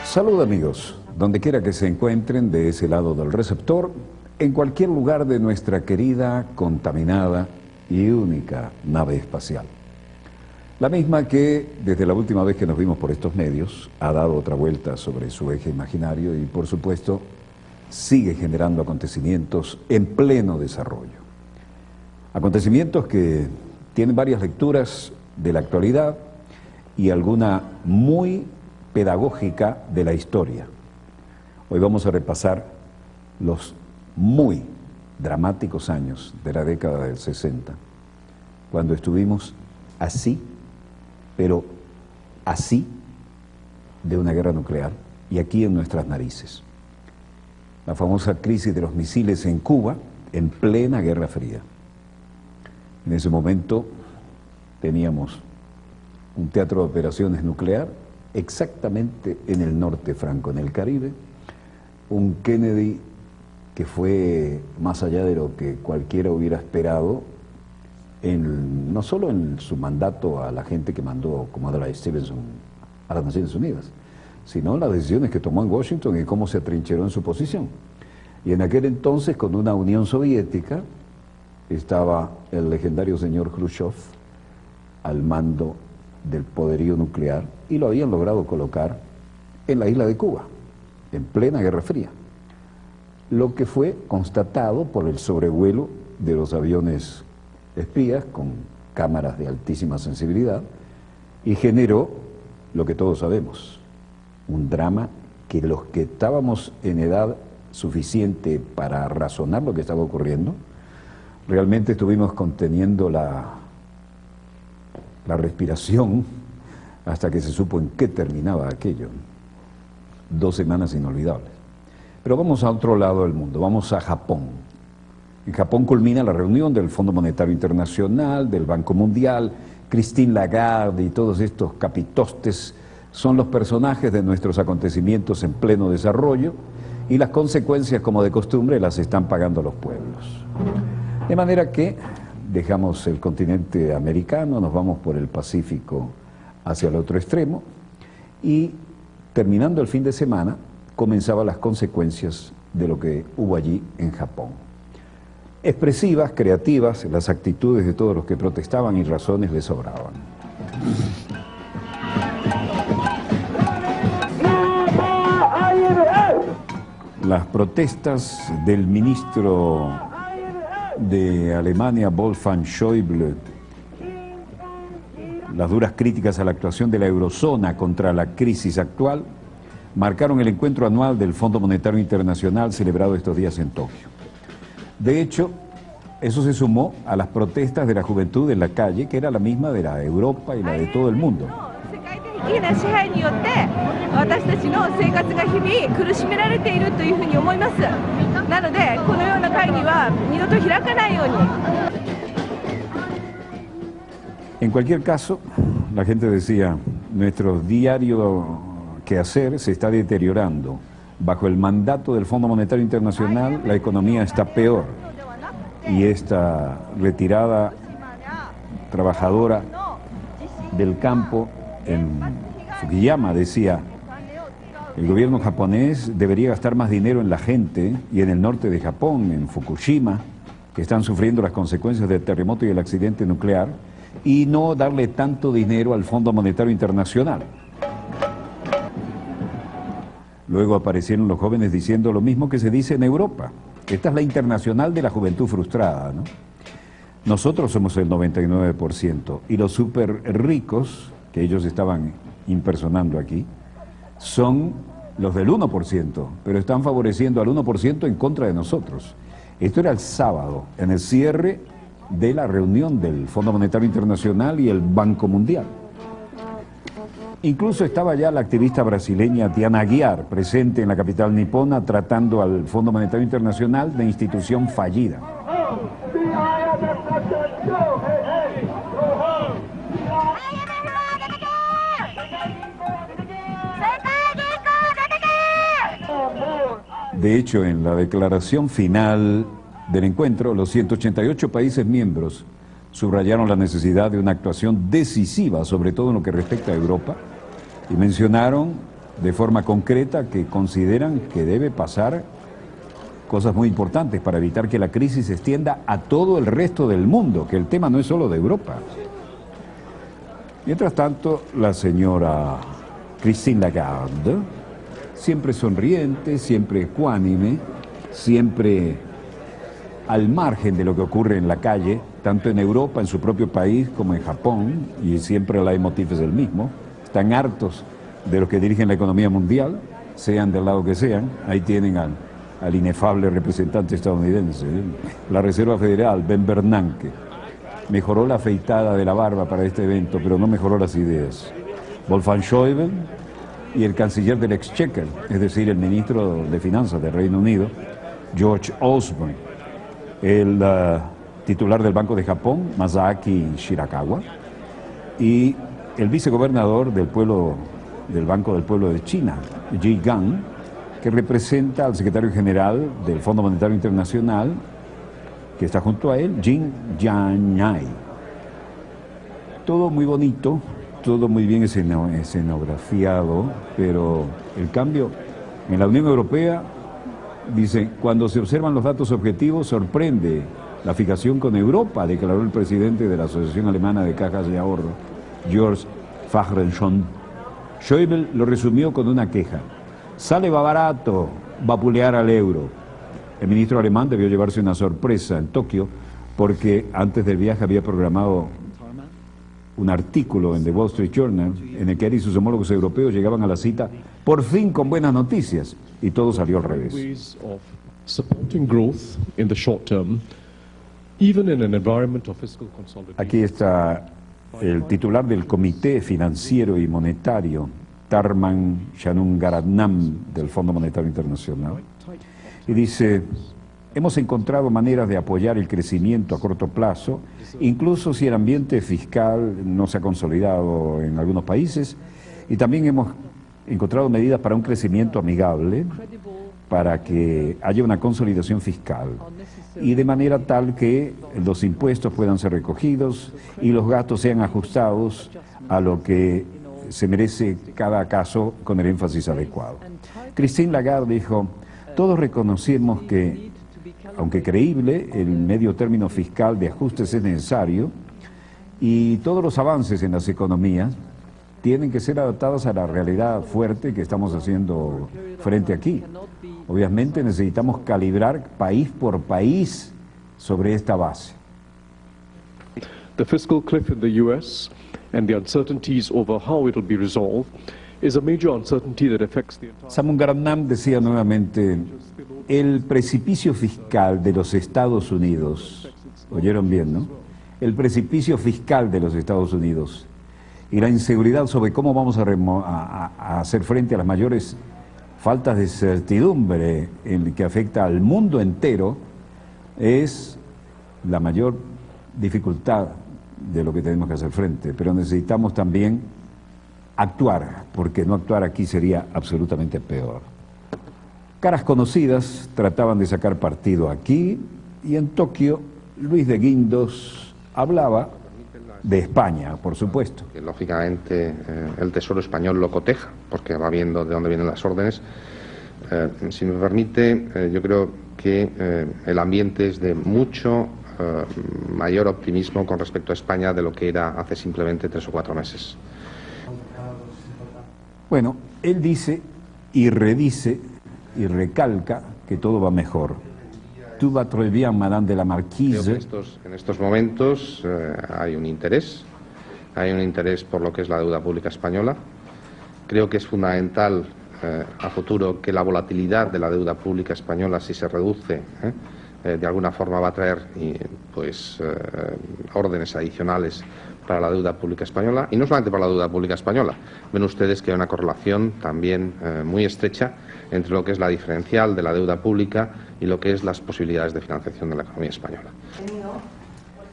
Salud amigos, donde quiera que se encuentren de ese lado del receptor, en cualquier lugar de nuestra querida, contaminada y única nave espacial. La misma que, desde la última vez que nos vimos por estos medios, ha dado otra vuelta sobre su eje imaginario y, por supuesto, sigue generando acontecimientos en pleno desarrollo. Acontecimientos que tienen varias lecturas de la actualidad y alguna muy pedagógica de la historia. Hoy vamos a repasar los muy dramáticos años de la década del 60, cuando estuvimos así, pero así, de una guerra nuclear, y aquí en nuestras narices. La famosa crisis de los misiles en Cuba, en plena Guerra Fría. En ese momento teníamos un teatro de operaciones nuclear exactamente en el norte franco, en el Caribe, un Kennedy que fue más allá de lo que cualquiera hubiera esperado, no solo en su mandato a la gente que mandó como Adlai Stevenson a las Naciones Unidas, sino en las decisiones que tomó en Washington y cómo se atrincheró en su posición. Y en aquel entonces, con una Unión Soviética, estaba el legendario señor Khrushchev al mando del poderío nuclear y lo habían logrado colocar en la isla de Cuba, en plena Guerra Fría, lo que fue constatado por el sobrevuelo de los aviones espías con cámaras de altísima sensibilidad y generó lo que todos sabemos, un drama que los que estábamos en edad suficiente para razonar lo que estaba ocurriendo, realmente estuvimos conteniendo la respiración hasta que se supo en qué terminaba aquello. 2 semanas inolvidables. Pero vamos a otro lado del mundo, vamos a Japón. En Japón culmina la reunión del Fondo Monetario Internacional, del Banco Mundial. Christine Lagarde y todos estos capitostes son los personajes de nuestros acontecimientos en pleno desarrollo y las consecuencias, como de costumbre, las están pagando los pueblos. De manera que dejamos el continente americano, nos vamos por el Pacífico hacia el otro extremo y terminando el fin de semana comenzaban las consecuencias de lo que hubo allí en Japón. Expresivas, creativas, las actitudes de todos los que protestaban y razones les sobraban. Las protestas del ministro de Alemania, Wolfgang Schäuble, las duras críticas a la actuación de la eurozona contra la crisis actual, marcaron el encuentro anual del Fondo Monetario Internacional celebrado estos días en Tokio. De hecho, eso se sumó a las protestas de la juventud en la calle, que era la misma de la Europa y la de todo el mundo. En cualquier caso, la gente decía, nuestro diario quehacer se está deteriorando. Bajo el mandato del Fondo Monetario Internacional, la economía está peor. Y esta retirada trabajadora del campo en Fukuyama decía, el gobierno japonés debería gastar más dinero en la gente y en el norte de Japón, en Fukushima, que están sufriendo las consecuencias del terremoto y el accidente nuclear, y no darle tanto dinero al Fondo Monetario Internacional. Luego aparecieron los jóvenes diciendo lo mismo que se dice en Europa. Esta es la internacional de la juventud frustrada, ¿no? Nosotros somos el 99% y los súper ricos, que ellos estaban impersonando aquí, son los del 1%, pero están favoreciendo al 1% en contra de nosotros. Esto era el sábado, en el cierre de la reunión del Fondo Monetario Internacional y el Banco Mundial. Incluso estaba ya la activista brasileña Diana Aguiar, presente en la capital nipona, tratando al Fondo Monetario Internacional de institución fallida. De hecho, en la declaración final del encuentro, los 188 países miembros subrayaron la necesidad de una actuación decisiva, sobre todo en lo que respecta a Europa, y mencionaron de forma concreta que consideran que debe pasar cosas muy importantes para evitar que la crisis se extienda a todo el resto del mundo, que el tema no es solo de Europa. Mientras tanto, la señora Christine Lagarde, siempre sonriente, siempre ecuánime, siempre al margen de lo que ocurre en la calle, tanto en Europa, en su propio país, como en Japón, y siempre el leitmotiv es el mismo, están hartos de los que dirigen la economía mundial, sean del lado que sean. Ahí tienen al inefable representante estadounidense, la Reserva Federal, Ben Bernanke. Mejoró la afeitada de la barba para este evento, pero no mejoró las ideas. Wolfgang Schäuble y el canciller del Exchequer, es decir, el ministro de Finanzas del Reino Unido, George Osborne, el titular del Banco de Japón, Masaaki Shirakawa, y el vicegobernador del Banco del Pueblo de China, Ji Gang, que representa al secretario general del Fondo Monetario Internacional, que está junto a él, Jin Jianyai. Todo muy bonito, todo muy bien escenografiado, pero el cambio en la Unión Europea, dice, cuando se observan los datos objetivos, sorprende la fijación con Europa, declaró el presidente de la Asociación Alemana de Cajas de Ahorro, Georg Fahrensson. Schäuble lo resumió con una queja: sale barato vapulear al euro. El ministro alemán debió llevarse una sorpresa en Tokio porque antes del viaje había programado un artículo en The Wall Street Journal en el que él y sus homólogos europeos llegaban a la cita por fin con buenas noticias, y todo salió al revés. Aquí está el titular del Comité Financiero y Monetario, Tharman Shanmugaratnam, del Fondo Monetario Internacional, y dice: hemos encontrado maneras de apoyar el crecimiento a corto plazo, incluso si el ambiente fiscal no se ha consolidado en algunos países, y también hemos encontrado medidas para un crecimiento amigable, para que haya una consolidación fiscal, y de manera tal que los impuestos puedan ser recogidos y los gastos sean ajustados a lo que se merece cada caso con el énfasis adecuado. Christine Lagarde dijo: todos reconocemos que, aunque creíble, el medio término fiscal de ajustes es necesario y todos los avances en las economías tienen que ser adaptados a la realidad fuerte que estamos haciendo frente aquí. Obviamente necesitamos calibrar país por país sobre esta base. The fiscal cliff in the US and the uncertainties over how it will be resolved is a major uncertainty that affects the entire... Shanmugaratnam decía nuevamente: el precipicio fiscal de los Estados Unidos, oyeron bien, ¿no? El precipicio fiscal de los Estados Unidos y la inseguridad sobre cómo vamos a hacer frente a las mayores faltas de certidumbre en que afecta al mundo entero es la mayor dificultad de lo que tenemos que hacer frente. Pero necesitamos también actuar, porque no actuar aquí sería absolutamente peor. Caras conocidas trataban de sacar partido aquí, y en Tokio Luis de Guindos hablaba de España, por supuesto. Que, lógicamente el Tesoro español lo coteja, porque va viendo de dónde vienen las órdenes. Si me permite, yo creo que el ambiente es de mucho mayor optimismo con respecto a España de lo que era hace simplemente 3 o 4 meses. Bueno, él dice y redice y recalca que todo va mejor. Tout va très bien, Madame de la Marquise. En estos momentos hay un interés por lo que es la deuda pública española. Creo que es fundamental a futuro que la volatilidad de la deuda pública española, si se reduce, de alguna forma va a traer órdenes adicionales para la deuda pública española, y no solamente para la deuda pública española. Ven ustedes que hay una correlación también muy estrecha entre lo que es la diferencial de la deuda pública y lo que es las posibilidades de financiación de la economía española.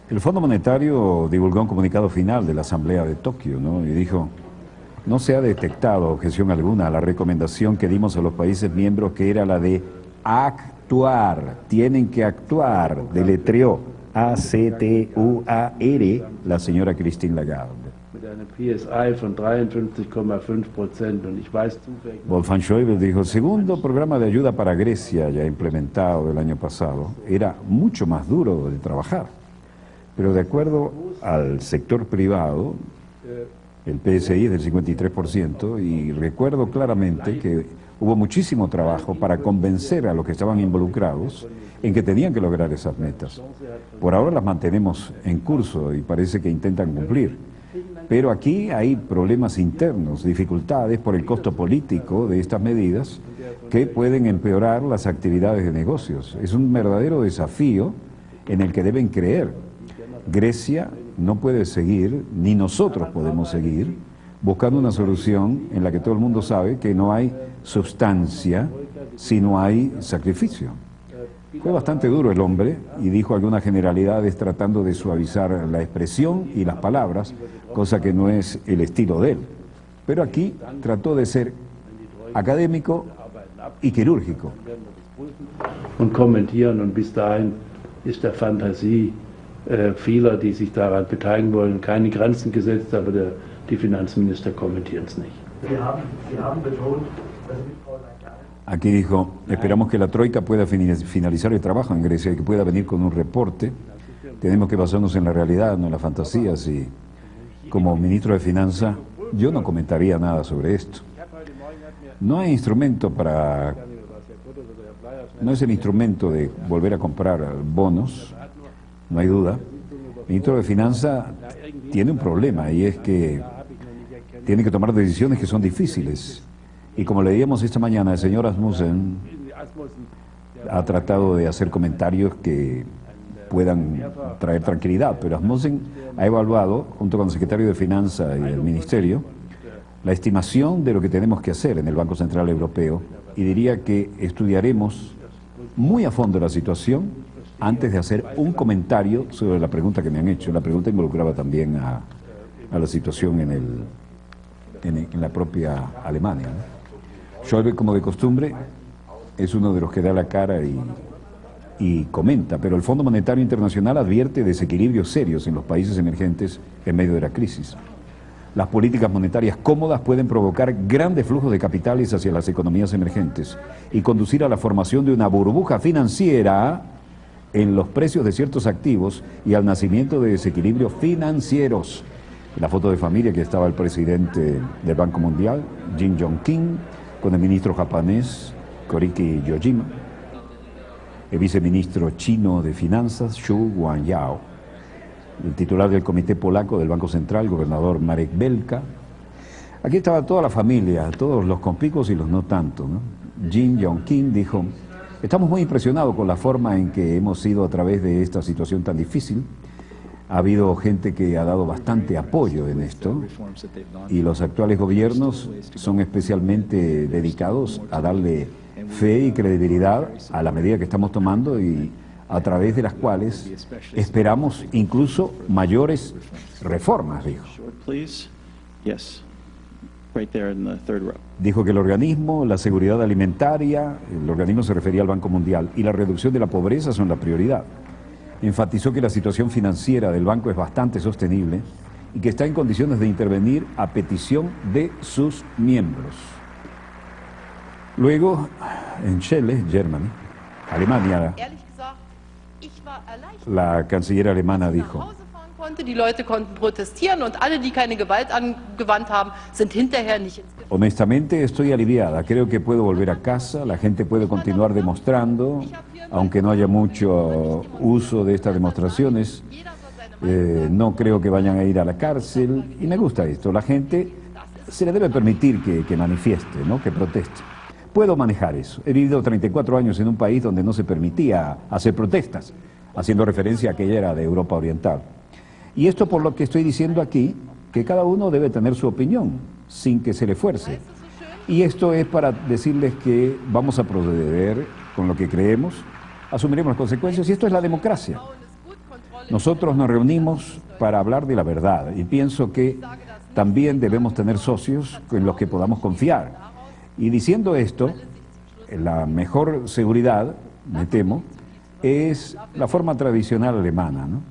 El Fondo Monetario divulgó un comunicado final de la Asamblea de Tokio, ¿no? Y dijo: no se ha detectado objeción alguna a la recomendación que dimos a los países miembros, que era la de actuar, tienen que actuar, deletreó A-C-T-U-A-R la señora Christine Lagarde. Mit einem PSI von 53,5% und ich weiß zufällig. Wolfgang Schäuble dijo, el segundo programa de ayuda para Grecia ya implementado el año pasado era mucho más duro de trabajar, pero de acuerdo al sector privado, el PSI es del 53% y recuerdo claramente que hubo muchísimo trabajo para convencer a los que estaban involucrados en que tenían que lograr esas metas. Por ahora las mantenemos en curso y parece que intentan cumplir. Pero aquí hay problemas internos, dificultades por el costo político de estas medidas que pueden empeorar las actividades de negocios. Es un verdadero desafío en el que deben creer. Grecia no puede seguir, ni nosotros podemos seguir, buscando una solución en la que todo el mundo sabe que no hay sustancia si no hay sacrificio. Fue bastante duro el hombre y dijo algunas generalidades tratando de suavizar la expresión y las palabras, cosa que no es el estilo de él. Pero aquí trató de ser académico y quirúrgico. Und kommentieren und bis dahin ist der Fantasie vieler, die sich daran beteiligen wollen, keine Grenzen gesetzt, aber die Finanzminister kommentieren es nicht. Sie haben betont, dass mit Frau Lagarde. Aquí dijo, esperamos que la Troika pueda finalizar el trabajo en Grecia y que pueda venir con un reporte. Tenemos que basarnos en la realidad, no en las fantasías. Y como ministro de Finanzas, yo no comentaría nada sobre esto. No hay instrumento para... No es el instrumento de volver a comprar bonos, no hay duda. El ministro de Finanzas tiene un problema y es que tiene que tomar decisiones que son difíciles. Y como leíamos esta mañana, el señor Asmussen ha tratado de hacer comentarios que puedan traer tranquilidad, pero Asmussen ha evaluado, junto con el secretario de Finanzas y el Ministerio, la estimación de lo que tenemos que hacer en el Banco Central Europeo y diría que estudiaremos muy a fondo la situación antes de hacer un comentario sobre la pregunta que me han hecho. La pregunta involucraba también a la situación en la propia Alemania, ¿no? Schäuble, como de costumbre, es uno de los que da la cara y comenta, pero el Fondo Monetario Internacional advierte desequilibrios serios en los países emergentes en medio de la crisis. Las políticas monetarias cómodas pueden provocar grandes flujos de capitales hacia las economías emergentes y conducir a la formación de una burbuja financiera en los precios de ciertos activos y al nacimiento de desequilibrios financieros. En la foto de familia que estaba el presidente del Banco Mundial, Jim Yong-kim, con el ministro japonés, Koriki Yojima, el viceministro chino de Finanzas, Xu Guanyao, el titular del Comité Polaco del Banco Central, el gobernador Marek Belka. Aquí estaba toda la familia, todos los compicos y los no tanto, ¿no? Jim Yong-kim dijo, estamos muy impresionados con la forma en que hemos ido a través de esta situación tan difícil. Ha habido gente que ha dado bastante apoyo en esto y los actuales gobiernos son especialmente dedicados a darle fe y credibilidad a la medida que estamos tomando y a través de las cuales esperamos incluso mayores reformas, dijo. Dijo que el organismo, la seguridad alimentaria, el organismo se refería al Banco Mundial, y la reducción de la pobreza son la prioridad. Enfatizó que la situación financiera del banco es bastante sostenible y que está en condiciones de intervenir a petición de sus miembros. Luego, en Schelle, Alemania, la canciller alemana dijo, Die Leute konnten protestieren und alle, die keine Gewalt angewandt haben, sind hinterher nicht ins Gefängnis. honestamente estoy aliviada, creo que puedo volver a casa, la gente puede continuar demostrando, aunque no haya mucho uso de estas demostraciones, no creo que vayan a ir a la cárcel, y me gusta esto, la gente se le debe permitir que manifieste, ¿no? Que proteste. Puedo manejar eso, he vivido 34 años en un país donde no se permitía hacer protestas, haciendo referencia a aquella era de Europa Oriental. Y esto por lo que estoy diciendo aquí, que cada uno debe tener su opinión, sin que se le fuerce. Y esto es para decirles que vamos a proceder con lo que creemos, asumiremos las consecuencias, y esto es la democracia. Nosotros nos reunimos para hablar de la verdad, y pienso que también debemos tener socios en los que podamos confiar. Y diciendo esto, la mejor seguridad, me temo, es la forma tradicional alemana, ¿no?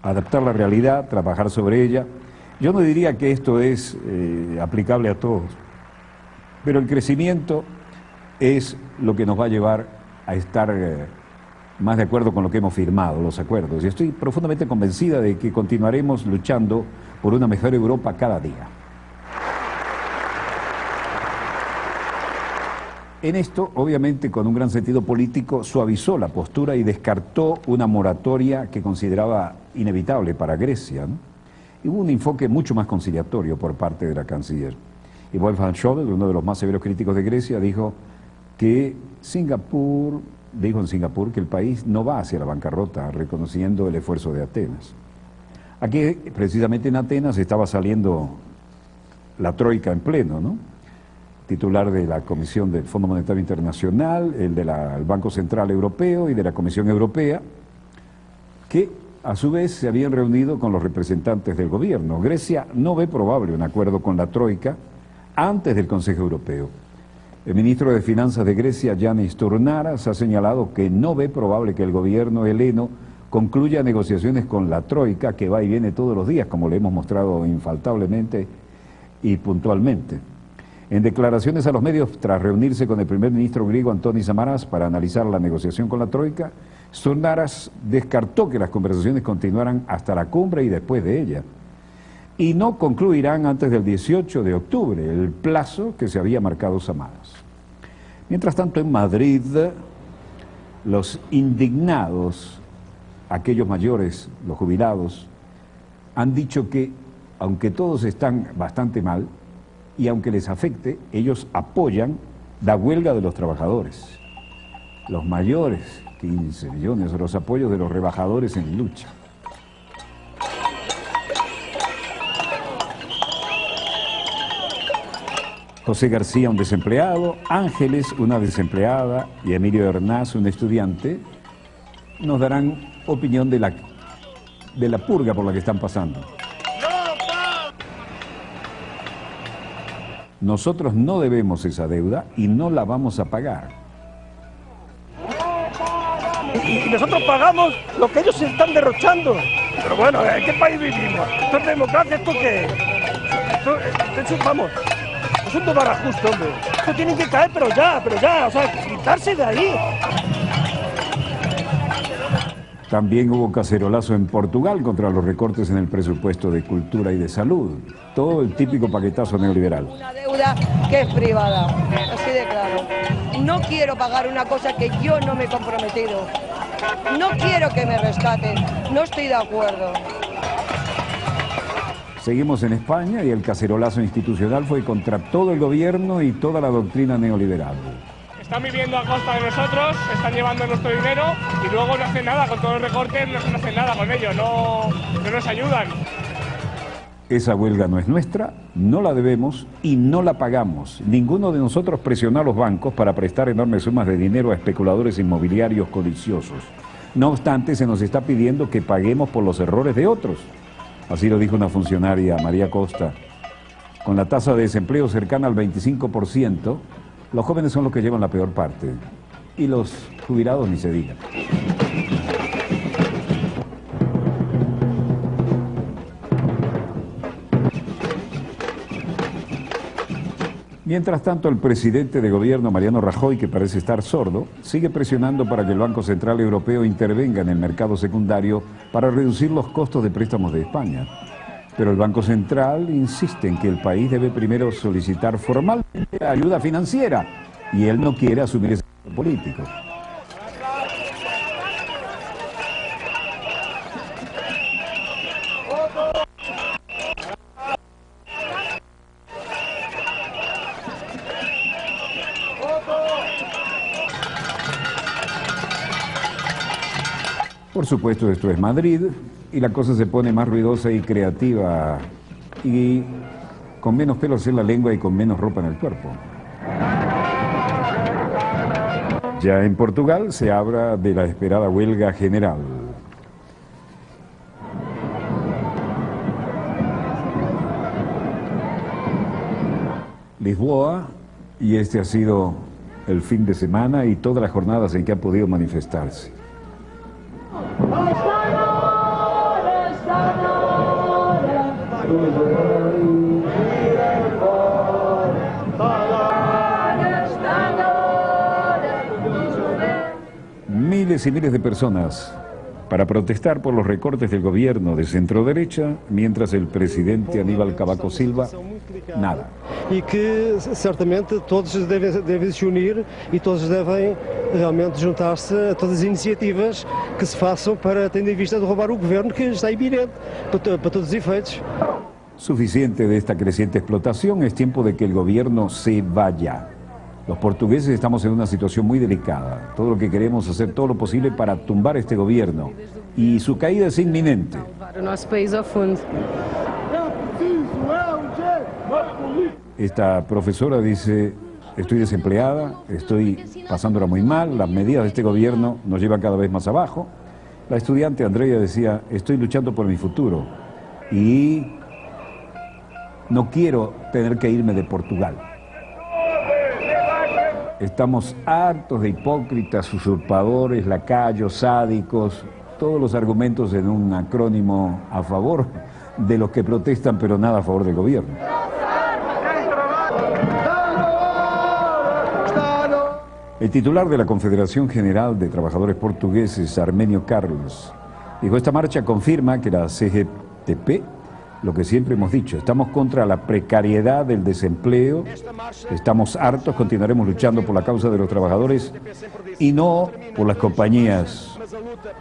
Adaptar la realidad, trabajar sobre ella. Yo no diría que esto es aplicable a todos, pero el crecimiento es lo que nos va a llevar a estar más de acuerdo con lo que hemos firmado, los acuerdos. Y estoy profundamente convencida de que continuaremos luchando por una mejor Europa cada día. En esto, obviamente, con un gran sentido político, suavizó la postura y descartó una moratoria que consideraba inevitable para Grecia, ¿no? Y hubo un enfoque mucho más conciliatorio por parte de la canciller. Y Wolfgang Schäuble, uno de los más severos críticos de Grecia, dijo que dijo en Singapur que el país no va hacia la bancarrota, reconociendo el esfuerzo de Atenas. Aquí, precisamente en Atenas, estaba saliendo la troika en pleno, ¿no? Titular de la Comisión del Fondo Monetario Internacional, el del Banco Central Europeo y de la Comisión Europea, que a su vez se habían reunido con los representantes del gobierno. Grecia no ve probable un acuerdo con la troika antes del Consejo Europeo. El ministro de Finanzas de Grecia, Yannis Stournaras, ha señalado que no ve probable que el gobierno heleno concluya negociaciones con la troika, que va y viene todos los días, como le hemos mostrado infaltablemente y puntualmente. En declaraciones a los medios, tras reunirse con el primer ministro griego Antonis Samaras para analizar la negociación con la troika, Stournaras descartó que las conversaciones continuaran hasta la cumbre y después de ella, y no concluirán antes del 18 de octubre, el plazo que se había marcado Samaras. Mientras tanto, en Madrid, los indignados, aquellos mayores, los jubilados, han dicho que, aunque todos están bastante mal, y aunque les afecte, ellos apoyan la huelga de los trabajadores. Los mayores, 15 millones, los apoyos de los rebajadores en lucha. José García, un desempleado, Ángeles, una desempleada, y Emilio Hernás, un estudiante, nos darán opinión de la purga por la que están pasando. Nosotros no debemos esa deuda y no la vamos a pagar. Y nosotros pagamos lo que ellos se están derrochando. Pero bueno, ¿en qué país vivimos? ¿Esto es democracia? ¿Esto qué es? Esto vamos, es un lugar justo, hombre. Esto tiene que caer, pero ya, o sea, quitarse de ahí. También hubo cacerolazo en Portugal contra los recortes en el presupuesto de cultura y de salud. Todo el típico paquetazo neoliberal. Una deuda que es privada, así de claro. No quiero pagar una cosa que yo no me he comprometido. No quiero que me rescaten, no estoy de acuerdo. Seguimos en España y el cacerolazo institucional fue contra todo el gobierno y toda la doctrina neoliberal. Están viviendo a costa de nosotros, están llevando nuestro dinero y luego no hacen nada, con todos los recortes no hacen nada con ello, no nos ayudan. Esa huelga no es nuestra, no la debemos y no la pagamos. Ninguno de nosotros presionó a los bancos para prestar enormes sumas de dinero a especuladores inmobiliarios codiciosos. No obstante, se nos está pidiendo que paguemos por los errores de otros. Así lo dijo una funcionaria, María Costa. Con la tasa de desempleo cercana al 25%, los jóvenes son los que llevan la peor parte, y los jubilados ni se digan. Mientras tanto, el presidente de gobierno, Mariano Rajoy, que parece estar sordo, sigue presionando para que el Banco Central Europeo intervenga en el mercado secundario para reducir los costos de préstamos de España. Pero el Banco Central insiste en que el país debe primero solicitar formalmente ayuda financiera y él no quiere asumir ese riesgo político. Por supuesto, esto es Madrid y la cosa se pone más ruidosa y creativa y con menos pelos en la lengua y con menos ropa en el cuerpo. Ya en Portugal se habla de la esperada huelga general. Lisboa, y este ha sido el fin de semana y todas las jornadas en que han podido manifestarse. Miles y miles de personas para protestar por los recortes del gobierno de centro-derecha, mientras el presidente Aníbal Cavaco Silva, nada. E que certamente todos devem se unir e todos devem realmente juntar-se a todas as iniciativas que se façam para, tendo em vista, derrubar o governo que está iminente para todos os efeitos. Suficiente de esta creciente explotación, es tiempo de que el gobierno se vaya. Los portugueses estamos en una situación muy delicada. Todo lo que queremos es hacer todo lo posible para tumbar este gobierno. Y su caída es inminente. Esta profesora dice, estoy desempleada, estoy pasándola muy mal, las medidas de este gobierno nos llevan cada vez más abajo. La estudiante Andrea decía, estoy luchando por mi futuro y no quiero tener que irme de Portugal. Estamos hartos de hipócritas, usurpadores, lacayos, sádicos, todos los argumentos en un acrónimo a favor de los que protestan, pero nada a favor del gobierno. El titular de la Confederación General de Trabajadores Portugueses, Armenio Carlos, dijo, esta marcha confirma que la CGTP, lo que siempre hemos dicho, estamos contra la precariedad del desempleo, estamos hartos, continuaremos luchando por la causa de los trabajadores y no por las compañías.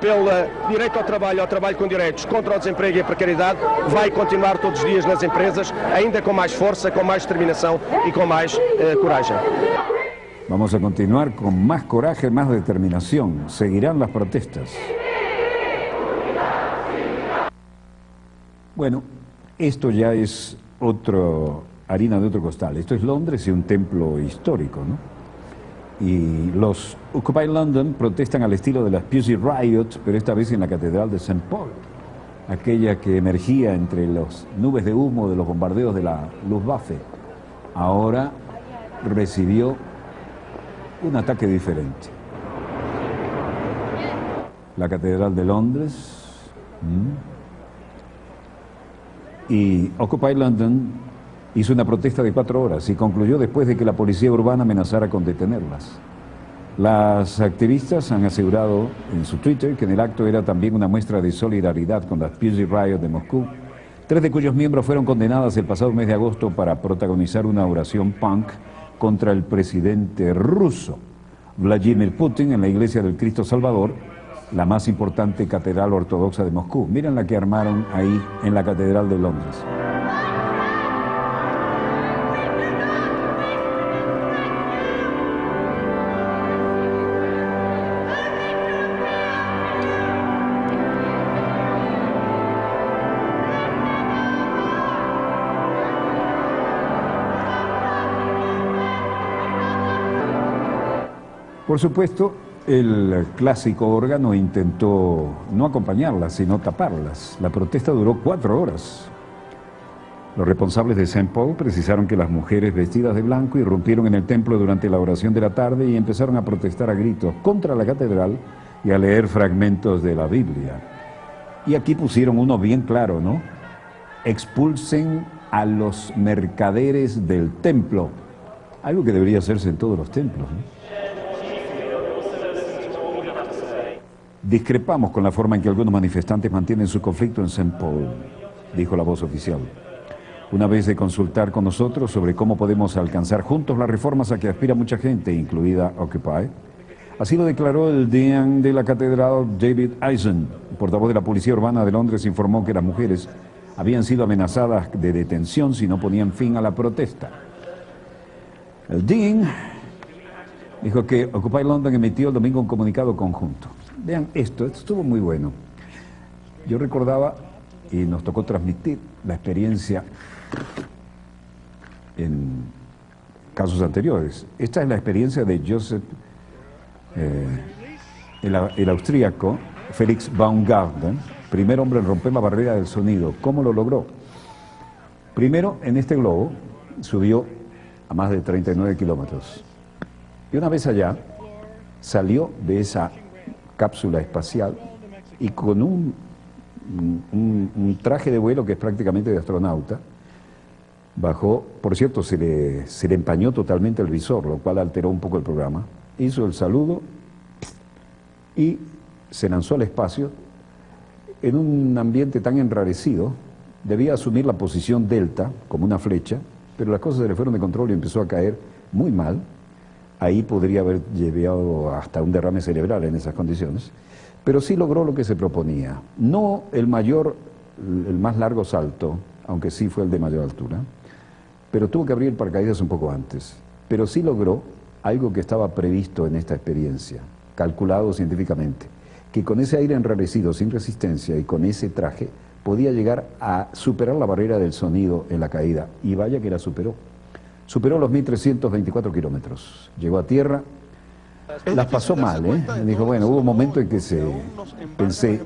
Pelo direito ao trabalho com direitos, contra o desemprego e a precariedade, vai continuar todos os dias nas empresas, ainda com mais força, com mais determinação e com mais coragem. Vamos a continuar con más coraje, más determinación. Seguirán las protestas. Bueno, esto ya es harina de otro costal. Esto es Londres y un templo histórico, ¿no? Y los Occupy London protestan al estilo de las Pussy Riot, pero esta vez en la Catedral de St. Paul, aquella que emergía entre las nubes de humo de los bombardeos de la Luftwaffe. Ahora recibió un ataque diferente. La Catedral de Londres y Occupy London hizo una protesta de 4 horas y concluyó después de que la policía urbana amenazara con detenerlas. Las activistas han asegurado en su Twitter que en el acto era también una muestra de solidaridad con las Pussy Riot de Moscú, 3 de cuyos miembros fueron condenadas el pasado mes de agosto para protagonizar una oración punk contra el presidente ruso Vladimir Putin en la Iglesia del Cristo Salvador, la más importante catedral ortodoxa de Moscú. Miren la que armaron ahí en la Catedral de Londres. Por supuesto, el clásico órgano intentó no acompañarlas, sino taparlas. La protesta duró 4 horas. Los responsables de St. Paul precisaron que las mujeres vestidas de blanco irrumpieron en el templo durante la oración de la tarde y empezaron a protestar a gritos contra la catedral y a leer fragmentos de la Biblia. Y aquí pusieron uno bien claro, ¿no? Expulsen a los mercaderes del templo. Algo que debería hacerse en todos los templos, ¿no? Discrepamos con la forma en que algunos manifestantes mantienen su conflicto en St. Paul, dijo la voz oficial. Una vez de consultar con nosotros sobre cómo podemos alcanzar juntos las reformas a que aspira mucha gente, incluida Occupy, así lo declaró el deán de la catedral, David Eisen. El portavoz de la Policía Urbana de Londres informó que las mujeres habían sido amenazadas de detención si no ponían fin a la protesta. El deán dijo que Occupy London emitió el domingo un comunicado conjunto. Vean esto estuvo muy bueno. Yo recordaba, y nos tocó transmitir la experiencia en casos anteriores. Esta es la experiencia de Joseph, el austríaco, Felix Baumgarten, primer hombre en romper la barrera del sonido. ¿Cómo lo logró? Primero, en este globo, subió a más de 39 kilómetros. Y una vez allá, salió de esa cápsula espacial y con un traje de vuelo que es prácticamente de astronauta, bajó, por cierto, se le empañó totalmente el visor, lo cual alteró un poco el programa, hizo el saludo y se lanzó al espacio en un ambiente tan enrarecido. Debía asumir la posición delta, como una flecha, pero las cosas se le fueron de control y empezó a caer muy mal. Ahí podría haber llevado hasta un derrame cerebral en esas condiciones, pero sí logró lo que se proponía. No el más largo salto, aunque sí fue el de mayor altura, pero tuvo que abrir el paracaídas un poco antes. Pero sí logró algo que estaba previsto en esta experiencia, calculado científicamente, que con ese aire enrarecido, sin resistencia, y con ese traje, podía llegar a superar la barrera del sonido en la caída. Y vaya que la superó. Superó los 1.324 kilómetros. Llegó a tierra, las pasó mal, ¿eh? Dijo, bueno, hubo un momento en que pensé,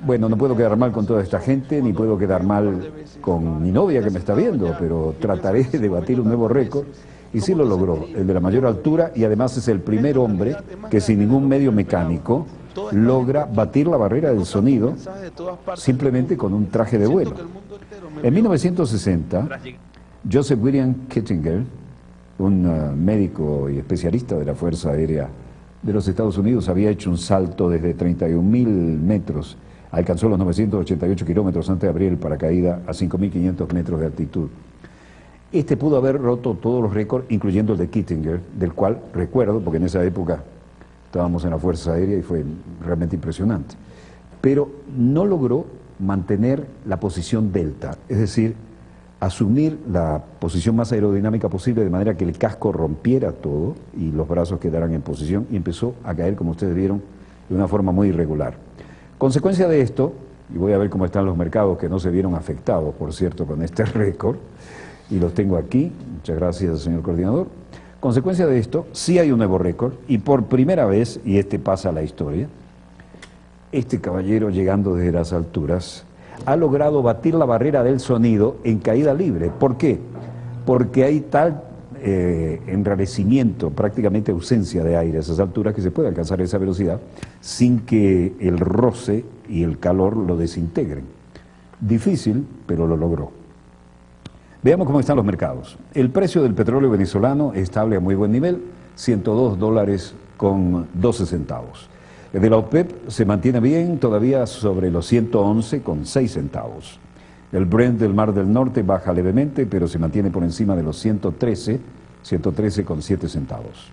bueno, no puedo quedar mal con toda esta gente, ni puedo quedar mal con mi novia que me está viendo, pero trataré de batir un nuevo récord. Y sí lo logró, el de la mayor altura, y además es el primer hombre que sin ningún medio mecánico logra batir la barrera del sonido simplemente con un traje de vuelo. En 1960, Joseph William Kittinger, un médico y especialista de la Fuerza Aérea de los Estados Unidos, había hecho un salto desde 31.000 metros, alcanzó los 988 kilómetros antes de abrir el paracaídas a 5.500 metros de altitud. Este pudo haber roto todos los récords, incluyendo el de Kittinger, del cual recuerdo, porque en esa época estábamos en la Fuerza Aérea y fue realmente impresionante. Pero no logró mantener la posición delta, es decir, asumir la posición más aerodinámica posible de manera que el casco rompiera todo y los brazos quedaran en posición, y empezó a caer, como ustedes vieron, de una forma muy irregular. Consecuencia de esto, y voy a ver cómo están los mercados que no se vieron afectados, por cierto, con este récord, y los tengo aquí, muchas gracias, señor coordinador. Consecuencia de esto, sí hay un nuevo récord, y por primera vez, y este pasa a la historia, este caballero, llegando desde las alturas, ha logrado batir la barrera del sonido en caída libre. ¿Por qué? Porque hay tal enrarecimiento, prácticamente ausencia de aire a esas alturas, que se puede alcanzar esa velocidad sin que el roce y el calor lo desintegren. Difícil, pero lo logró. Veamos cómo están los mercados. El precio del petróleo venezolano estable a muy buen nivel, $102.12. El de la OPEP se mantiene bien, todavía sobre los 111,6 centavos. El Brent del Mar del Norte baja levemente, pero se mantiene por encima de los 113,7 centavos.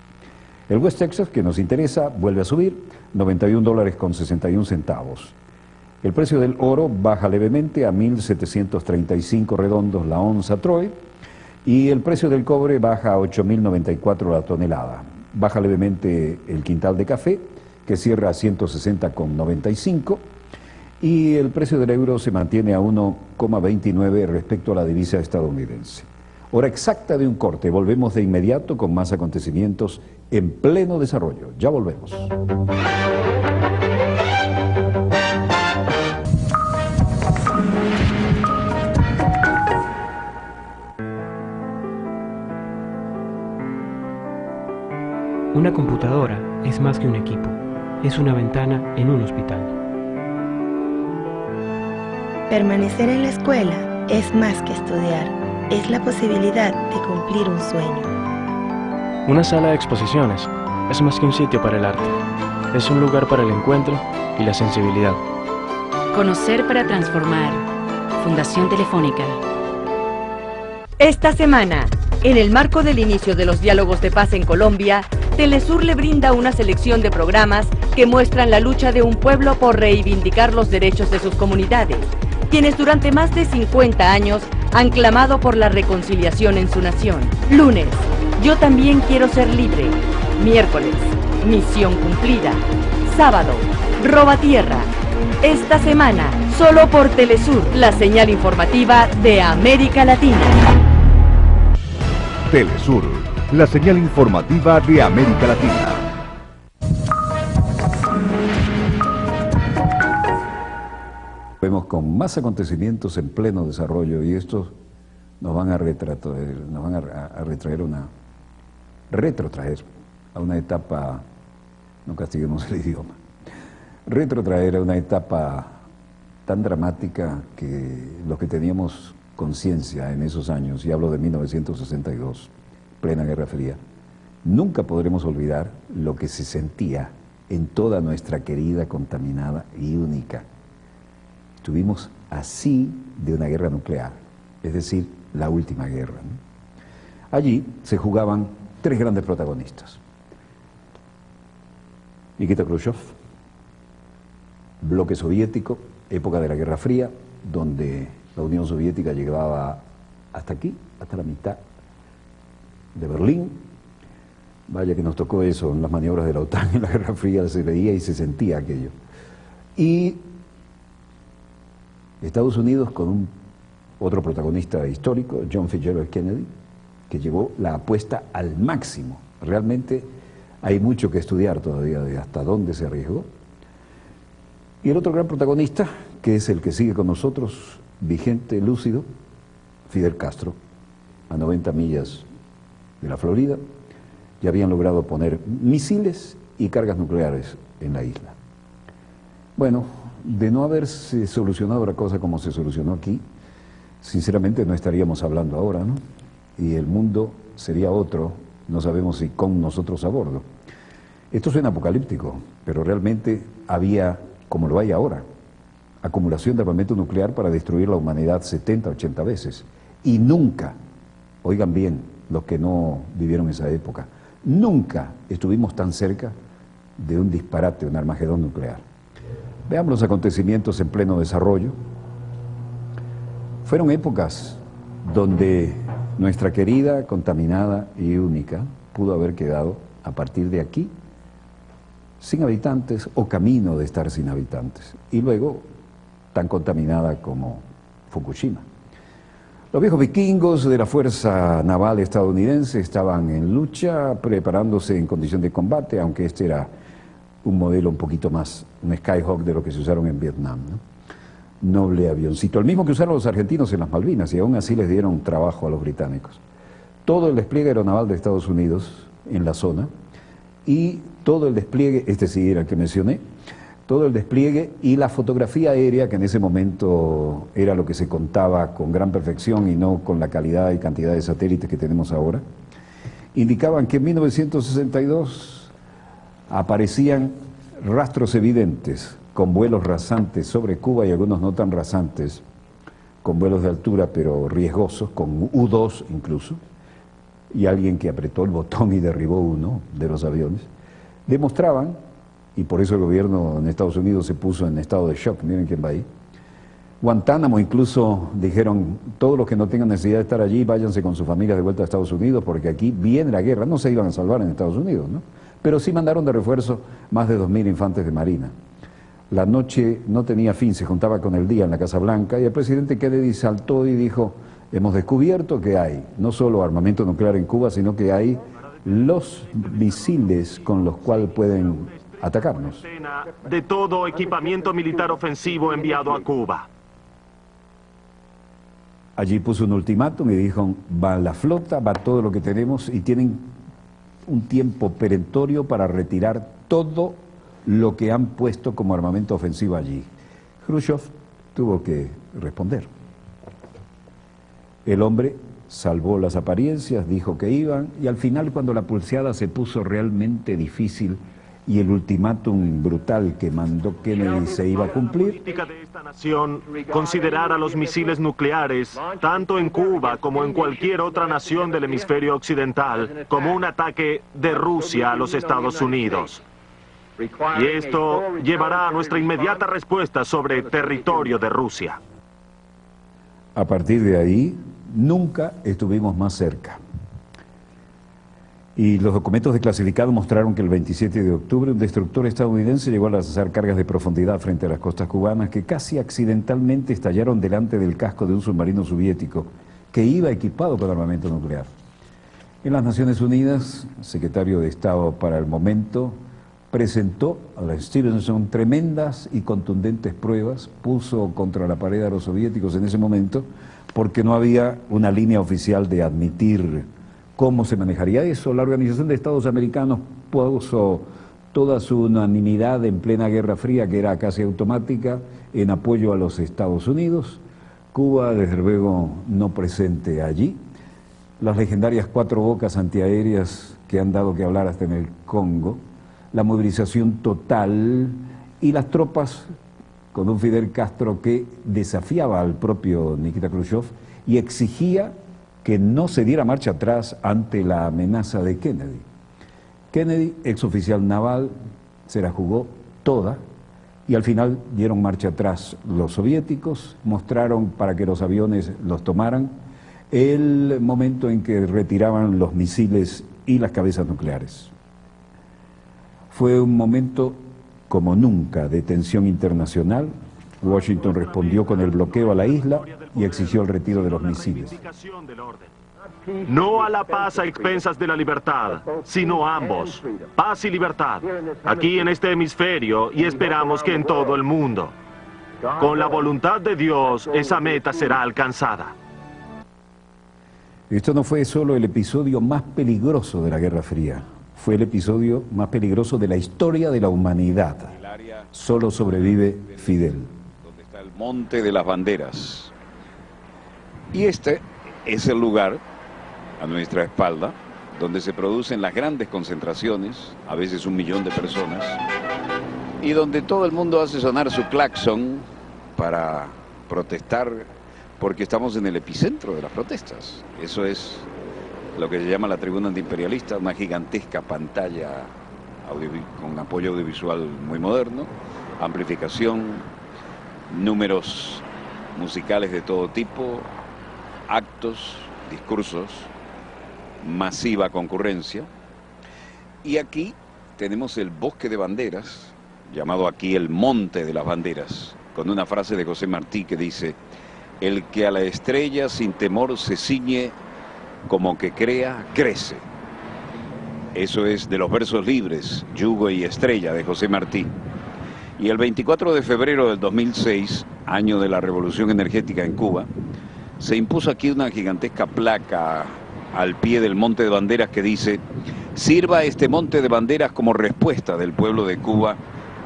El West Texas, que nos interesa, vuelve a subir, $91.61. El precio del oro baja levemente a 1.735 redondos la onza Troy, y el precio del cobre baja a 8.094 la tonelada. Baja levemente el quintal de café, que cierra a 160,95, y el precio del euro se mantiene a 1,29 respecto a la divisa estadounidense. Hora exacta de un corte, volvemos de inmediato con más acontecimientos en pleno desarrollo. Ya volvemos. Una computadora es más que un equipo, es una ventana en un hospital. Permanecer en la escuela es más que estudiar, es la posibilidad de cumplir un sueño. Una sala de exposiciones es más que un sitio para el arte, es un lugar para el encuentro y la sensibilidad. Conocer para transformar. Fundación Telefónica. Esta semana, en el marco del inicio de los diálogos de paz en Colombia, Telesur le brinda una selección de programas que muestran la lucha de un pueblo por reivindicar los derechos de sus comunidades, quienes durante más de 50 años han clamado por la reconciliación en su nación. Lunes, yo también quiero ser libre. Miércoles, misión cumplida. Sábado, roba tierra. Esta semana, solo por Telesur, la señal informativa de América Latina. Telesur, la señal informativa de América Latina. Vemos con más acontecimientos en pleno desarrollo, y estos nos van a retrotraer a una etapa, no castiguemos el idioma, retrotraer a una etapa tan dramática que los que teníamos conciencia en esos años, y hablo de 1962, plena Guerra Fría, nunca podremos olvidar lo que se sentía en toda nuestra querida, contaminada y única. Estuvimos así de una guerra nuclear, es decir, la última guerra, ¿no? Allí se jugaban tres grandes protagonistas. Nikita Khrushchev, bloque soviético, época de la Guerra Fría, donde la Unión Soviética llegaba hasta aquí, hasta la mitad de Berlín. Vaya que nos tocó eso en las maniobras de la OTAN en la Guerra Fría, se veía y se sentía aquello. Y Estados Unidos con otro protagonista histórico, John Fitzgerald Kennedy, que llevó la apuesta al máximo. Realmente hay mucho que estudiar todavía de hasta dónde se arriesgó. Y el otro gran protagonista, que es el que sigue con nosotros, vigente, lúcido, Fidel Castro, a 90 millas de la Florida, ya habían logrado poner misiles y cargas nucleares en la isla. Bueno, de no haberse solucionado la cosa como se solucionó aquí, sinceramente no estaríamos hablando ahora, ¿no? Y el mundo sería otro, no sabemos si con nosotros a bordo. Esto suena apocalíptico, pero realmente había, como lo hay ahora, acumulación de armamento nuclear para destruir la humanidad 70, 80 veces. Y nunca, oigan bien, los que no vivieron esa época, nunca estuvimos tan cerca de un disparate, un Armagedón nuclear. Veamos los acontecimientos en pleno desarrollo. Fueron épocas donde nuestra querida, contaminada y única pudo haber quedado, a partir de aquí, sin habitantes o camino de estar sin habitantes. Y luego, tan contaminada como Fukushima. Los viejos vikingos de la Fuerza Naval estadounidense estaban en lucha, preparándose en condición de combate, aunque este era un modelo un poquito más, un Skyhawk de lo que se usaron en Vietnam, ¿no? Noble avioncito, el mismo que usaron los argentinos en las Malvinas, y aún así les dieron trabajo a los británicos. Todo el despliegue aeronaval de Estados Unidos en la zona, y todo el despliegue, este sí era el que mencioné, todo el despliegue y la fotografía aérea, que en ese momento era lo que se contaba con gran perfección y no con la calidad y cantidad de satélites que tenemos ahora, indicaban que en 1962 aparecían rastros evidentes con vuelos rasantes sobre Cuba y algunos no tan rasantes, con vuelos de altura pero riesgosos, con U-2 incluso, y alguien que apretó el botón y derribó uno de los aviones, demostraban, y por eso el gobierno en Estados Unidos se puso en estado de shock, miren quién va ahí. Guantánamo incluso dijeron, todos los que no tengan necesidad de estar allí, váyanse con sus familias de vuelta a Estados Unidos, porque aquí viene la guerra. No se iban a salvar en Estados Unidos, ¿no? Pero sí mandaron de refuerzo más de 2.000 infantes de marina. La noche no tenía fin, se juntaba con el día en la Casa Blanca, y el presidente Kennedy saltó y dijo, hemos descubierto que hay no solo armamento nuclear en Cuba, sino que hay los misiles con los cuales pueden atacarnos. De todo equipamiento militar ofensivo enviado a Cuba. Allí puso un ultimátum y dijo, va la flota, va todo lo que tenemos y tienen un tiempo perentorio para retirar todo lo que han puesto como armamento ofensivo allí. Khrushchev tuvo que responder. El hombre salvó las apariencias, dijo que iban, y al final, cuando la pulseada se puso realmente difícil y el ultimátum brutal que mandó Kennedy se iba a cumplir. La política de esta nación considerar a los misiles nucleares, tanto en Cuba como en cualquier otra nación del hemisferio occidental, como un ataque de Rusia a los Estados Unidos. Y esto llevará a nuestra inmediata respuesta sobre territorio de Rusia. A partir de ahí, nunca estuvimos más cerca. Y los documentos desclasificados mostraron que el 27 de octubre un destructor estadounidense llegó a lanzar cargas de profundidad frente a las costas cubanas que casi accidentalmente estallaron delante del casco de un submarino soviético que iba equipado con armamento nuclear. En las Naciones Unidas, el secretario de Estado para el momento presentó a la Stevenson tremendas y contundentes pruebas, puso contra la pared a los soviéticos en ese momento porque no había una línea oficial de admitir ¿Cómo se manejaría eso? La Organización de Estados Americanos puso toda su unanimidad en plena Guerra Fría, que era casi automática, en apoyo a los Estados Unidos. Cuba, desde luego, no presente allí. Las legendarias 4 bocas antiaéreas que han dado que hablar hasta en el Congo, la movilización total y las tropas con un Fidel Castro que desafiaba al propio Nikita Khrushchev y exigía que no se diera marcha atrás ante la amenaza de Kennedy. Kennedy, exoficial naval, se la jugó toda y al final dieron marcha atrás los soviéticos, mostraron para que los aviones los tomaran el momento en que retiraban los misiles y las cabezas nucleares. Fue un momento como nunca de tensión internacional. Washington respondió con el bloqueo a la isla y exigió el retiro de los misiles. No a la paz a expensas de la libertad, sino ambos, paz y libertad, aquí en este hemisferio y esperamos que en todo el mundo. Con la voluntad de Dios, esa meta será alcanzada. Esto no fue solo el episodio más peligroso de la Guerra Fría, fue el episodio más peligroso de la historia de la humanidad. Solo sobrevive Fidel. Donde está el Monte de las Banderas. Y este es el lugar, a nuestra espalda, donde se producen las grandes concentraciones, a veces 1 millón de personas, y donde todo el mundo hace sonar su claxon para protestar, porque estamos en el epicentro de las protestas. Eso es lo que se llama la tribuna antiimperialista, una gigantesca pantalla con apoyo audiovisual muy moderno, amplificación, números musicales de todo tipo, actos, discursos, masiva concurrencia. Y aquí tenemos el bosque de banderas, llamado aquí el Monte de las Banderas, con una frase de José Martí que dice: el que a la estrella sin temor se ciñe, como que crea, crece. Eso es de los versos libres, Yugo y Estrella, de José Martí. Y el 24 de febrero del 2006, año de la Revolución Energética en Cuba, se impuso aquí una gigantesca placa al pie del Monte de Banderas que dice: sirva este Monte de Banderas como respuesta del pueblo de Cuba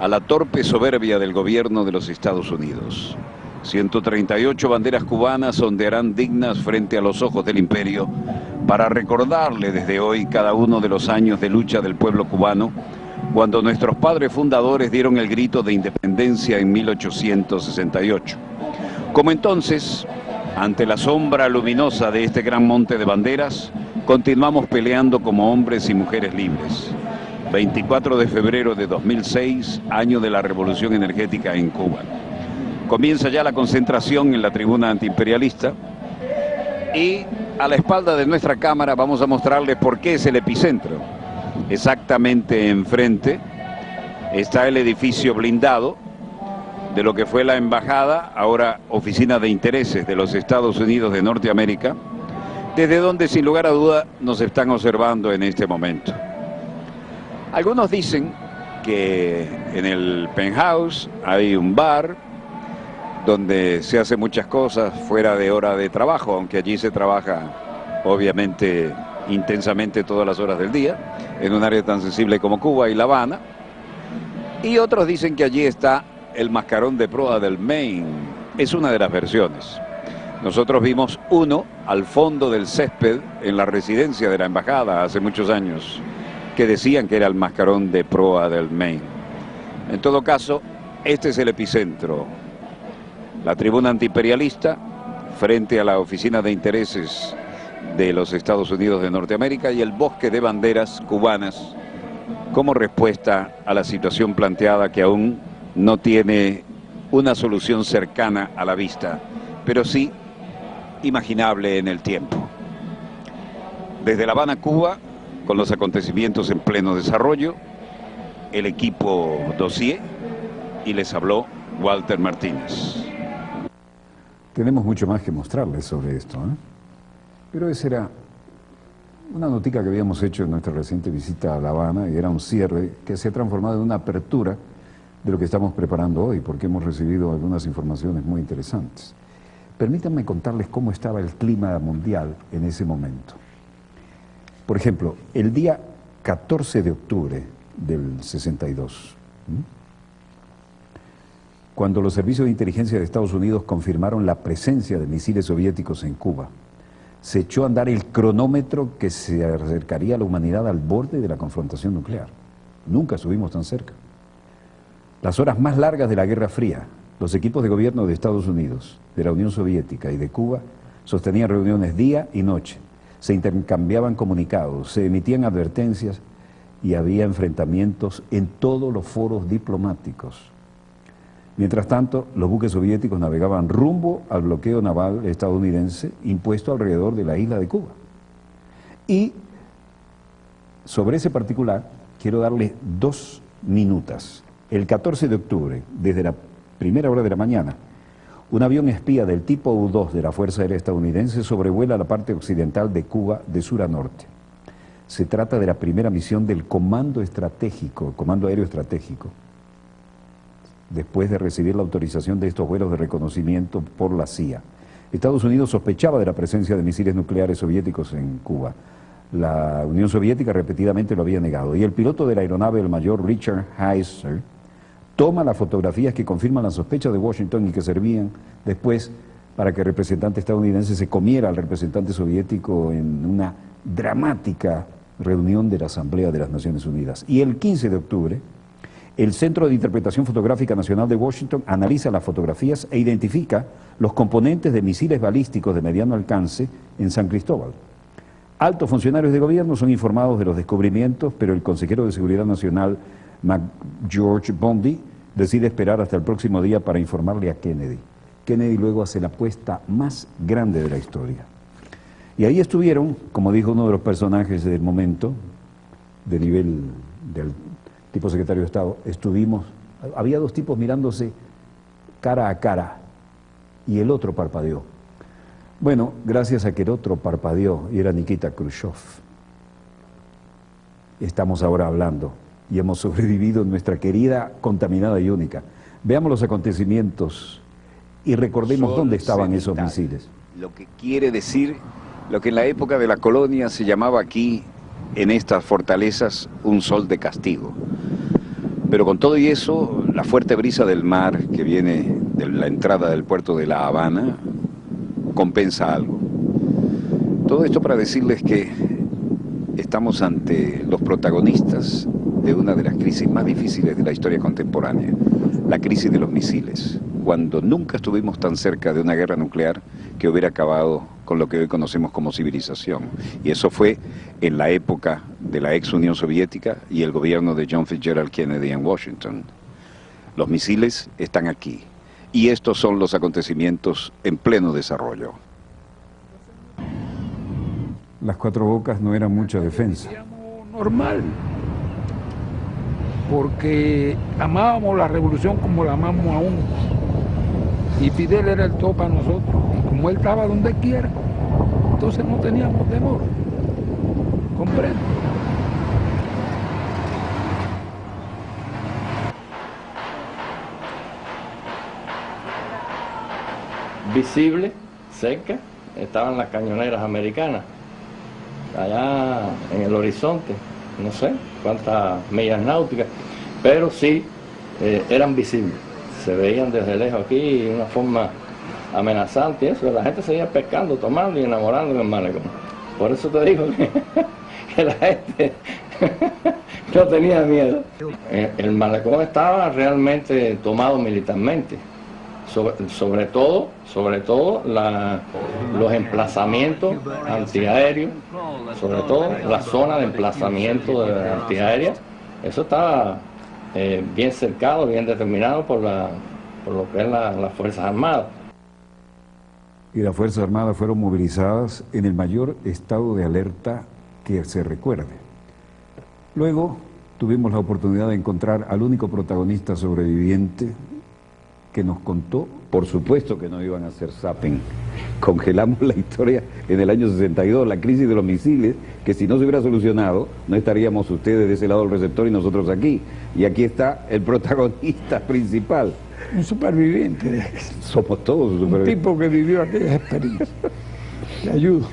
a la torpe soberbia del gobierno de los Estados Unidos. 138 banderas cubanas ondearán dignas frente a los ojos del imperio para recordarle desde hoy cada uno de los años de lucha del pueblo cubano, cuando nuestros padres fundadores dieron el grito de independencia en 1868. Como entonces, ante la sombra luminosa de este gran monte de banderas, continuamos peleando como hombres y mujeres libres. 24 de febrero de 2006, año de la Revolución Energética en Cuba. Comienza ya la concentración en la tribuna antiimperialista y a la espalda de nuestra cámara vamos a mostrarles por qué es el epicentro. Exactamente enfrente está el edificio blindado de lo que fue la embajada, ahora Oficina de Intereses de los Estados Unidos de Norteamérica, desde donde sin lugar a duda nos están observando en este momento. Algunos dicen que en el penthouse hay un bar donde se hace muchas cosas fuera de hora de trabajo, aunque allí se trabaja obviamente intensamente todas las horas del día, en un área tan sensible como Cuba y La Habana. Y otros dicen que allí está el mascarón de proa del Maine. Es una de las versiones. Nosotros vimos uno al fondo del césped en la residencia de la embajada hace muchos años, que decían que era el mascarón de proa del Maine. En todo caso, este es el epicentro. La tribuna antiimperialista frente a la Oficina de Intereses de los Estados Unidos de Norteamérica y el bosque de banderas cubanas como respuesta a la situación planteada, que aún no tiene una solución cercana a la vista, pero sí imaginable en el tiempo. Desde La Habana, Cuba, con los acontecimientos en pleno desarrollo, el equipo Dossier, y les habló Walter Martínez. Tenemos mucho más que mostrarles sobre esto, ¿eh? Pero esa era una notica que habíamos hecho en nuestra reciente visita a La Habana y era un cierre que se ha transformado en una apertura de lo que estamos preparando hoy, porque hemos recibido algunas informaciones muy interesantes. Permítanme contarles cómo estaba el clima mundial en ese momento. Por ejemplo, el día 14 de octubre del 62, cuando los servicios de inteligencia de Estados Unidos confirmaron la presencia de misiles soviéticos en Cuba, se echó a andar el cronómetro que se acercaría a la humanidad al borde de la confrontación nuclear. Nunca estuvimos tan cerca. Las horas más largas de la Guerra Fría, los equipos de gobierno de Estados Unidos, de la Unión Soviética y de Cuba sostenían reuniones día y noche, se intercambiaban comunicados, se emitían advertencias y había enfrentamientos en todos los foros diplomáticos. Mientras tanto, los buques soviéticos navegaban rumbo al bloqueo naval estadounidense impuesto alrededor de la isla de Cuba. Y sobre ese particular quiero darles 2 minutas. El 14 de octubre, desde la primera hora de la mañana, un avión espía del tipo U-2 de la Fuerza Aérea Estadounidense sobrevuela la parte occidental de Cuba de sur a norte. Se trata de la primera misión del Comando Estratégico, Comando Aéreo Estratégico, después de recibir la autorización de estos vuelos de reconocimiento por la CIA. Estados Unidos sospechaba de la presencia de misiles nucleares soviéticos en Cuba. La Unión Soviética repetidamente lo había negado. Y el piloto de la aeronave, el mayor Richard Heiser, toma las fotografías que confirman las sospechas de Washington y que servían después para que el representante estadounidense se comiera al representante soviético en una dramática reunión de la Asamblea de las Naciones Unidas. Y el 15 de octubre, el Centro de Interpretación Fotográfica Nacional de Washington analiza las fotografías e identifica los componentes de misiles balísticos de mediano alcance en San Cristóbal. Altos funcionarios de gobierno son informados de los descubrimientos, pero el consejero de Seguridad Nacional, George Bondi, decide esperar hasta el próximo día para informarle a Kennedy. Kennedy luego hace la apuesta más grande de la historia. Y ahí estuvieron, como dijo uno de los personajes del momento, de nivel del tipo secretario de Estado, había 2 tipos mirándose cara a cara y el otro parpadeó. Bueno, gracias a que el otro parpadeó y era Nikita Khrushchev, estamos ahora hablando y hemos sobrevivido en nuestra querida, contaminada y única. Veamos los acontecimientos y recordemos dónde estaban esos misiles. Lo que quiere decir lo que en la época de la colonia se llamaba aquí, en estas fortalezas, un sol de castigo. Pero con todo y eso, la fuerte brisa del mar que viene de la entrada del puerto de La Habana compensa algo. Todo esto para decirles que estamos ante los protagonistas de una de las crisis más difíciles de la historia contemporánea, la crisis de los misiles, cuando nunca estuvimos tan cerca de una guerra nuclear que hubiera acabado con lo que hoy conocemos como civilización. Y eso fue en la época de la ex Unión Soviética y el gobierno de John Fitzgerald Kennedy en Washington. Los misiles están aquí. Y estos son los acontecimientos en pleno desarrollo. Las Cuatro Bocas no eran mucha defensa. Normal, porque amábamos la revolución como la amamos aún. Y Fidel era el todo para nosotros. Y como él estaba donde quiera, entonces no teníamos temor. ¿Comprende? Visible, cerca, estaban las cañoneras americanas, allá en el horizonte, no sé cuántas millas náuticas, pero sí eran visibles, se veían desde lejos aquí de una forma amenazante y eso, la gente seguía pescando, tomando y enamorando en el malecón. Por eso te digo que la gente no tenía miedo. El malecón estaba realmente tomado militarmente. Sobre todo los emplazamientos antiaéreos, sobre todo la zona de emplazamiento antiaérea, eso estaba bien cercado, bien determinado por lo que es las Fuerzas Armadas. Y las Fuerzas Armadas fueron movilizadas en el mayor estado de alerta que se recuerde. Luego tuvimos la oportunidad de encontrar al único protagonista sobreviviente que nos contó, por supuesto que no iban a hacer zapping. Congelamos la historia en el año 62, la crisis de los misiles, que si no se hubiera solucionado, no estaríamos ustedes de ese lado del receptor y nosotros aquí. Y aquí está el protagonista principal. Un superviviente. Somos todos supervivientes. Un tipo que vivió aquellas experiencias. Te ayudo.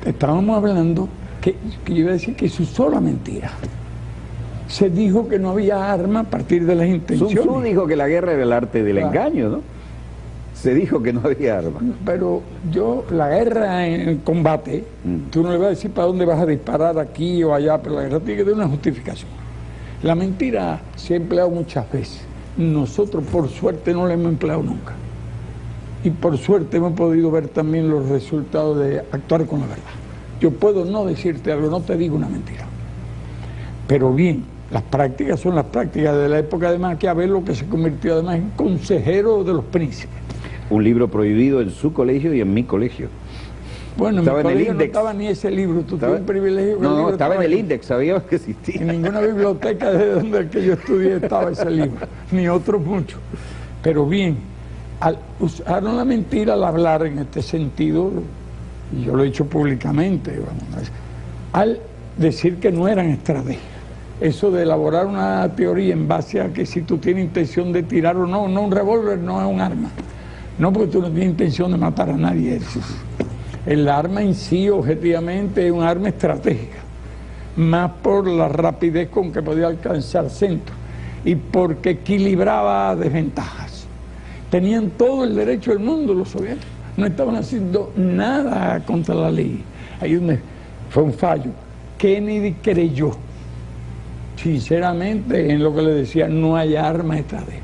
Estábamos hablando que yo iba a decir que se usó la mentira. Se dijo que no había arma a partir de las intenciones. Sun Tzu dijo que la guerra era el arte del engaño, ¿no? Se dijo que no había arma. Pero la guerra en combate, tú no le vas a decir para dónde vas a disparar aquí o allá, pero la guerra tiene que tener una justificación. La mentira se ha empleado muchas veces. Nosotros, por suerte, no la hemos empleado nunca. Y por suerte hemos podido ver también los resultados de actuar con la verdad. Yo puedo no decirte algo, no te digo una mentira. Pero bien, las prácticas son las prácticas de la época de Maquiavelo, que se convirtió además en consejero de los príncipes. Un libro prohibido en su colegio y en mi colegio. Bueno, estaba en mi colegio el no estaba ni ese libro, tú tienes un privilegio. No, estaba en el Index, sabía que existía. En ninguna biblioteca de donde que yo estudié estaba ese libro, ni otros muchos. Pero bien, usaron la mentira al hablar en este sentido, y yo lo he dicho públicamente, vamos, al decir que no eran estrategias. Eso de elaborar una teoría en base a que si tú tienes intención de tirar o no, un revólver no es un arma. No, porque tú no tienes intención de matar a nadie. El arma en sí, objetivamente, es un arma estratégica, más por la rapidez con que podía alcanzar centro y porque equilibraba desventajas. Tenían todo el derecho del mundo los soviéticos, no estaban haciendo nada contra la ley. Ahí fue un fallo. Kennedy creyó, sinceramente, en lo que le decía, no hay arma estratégica.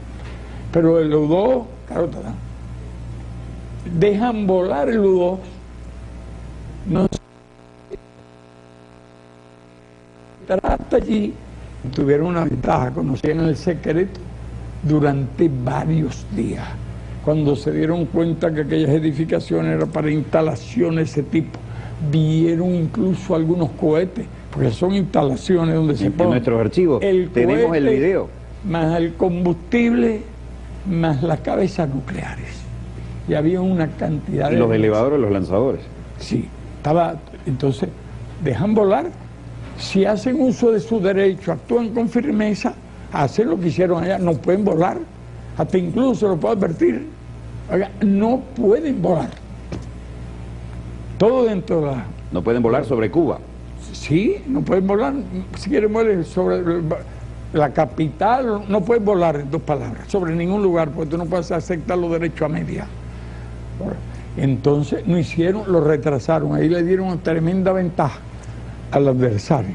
Pero el U-2, claro, dejan volar el U-2, no trata allí, tuvieron una ventaja, conocían el secreto durante varios días. Cuando se dieron cuenta que aquellas edificaciones eran para instalaciones de ese tipo, vieron incluso algunos cohetes, porque son instalaciones donde se pone en nuestros archivos tenemos cohete, el video, más el combustible, más las cabezas nucleares. Y había una cantidad de... los elevadores, los lanzadores. Sí, entonces, dejan volar. Si hacen uso de su derecho, actúan con firmeza, hacen lo que hicieron allá, no pueden volar. Hasta incluso lo puedo advertir. Oiga, no pueden volar. Todo dentro de la... No pueden volar sobre Cuba. Sí, no pueden volar. Si quieren volar sobre la capital, no pueden volar, en 2 palabras, sobre ningún lugar, porque tú no puedes aceptar los derechos a media. Entonces no hicieron, lo retrasaron, ahí le dieron una tremenda ventaja al adversario,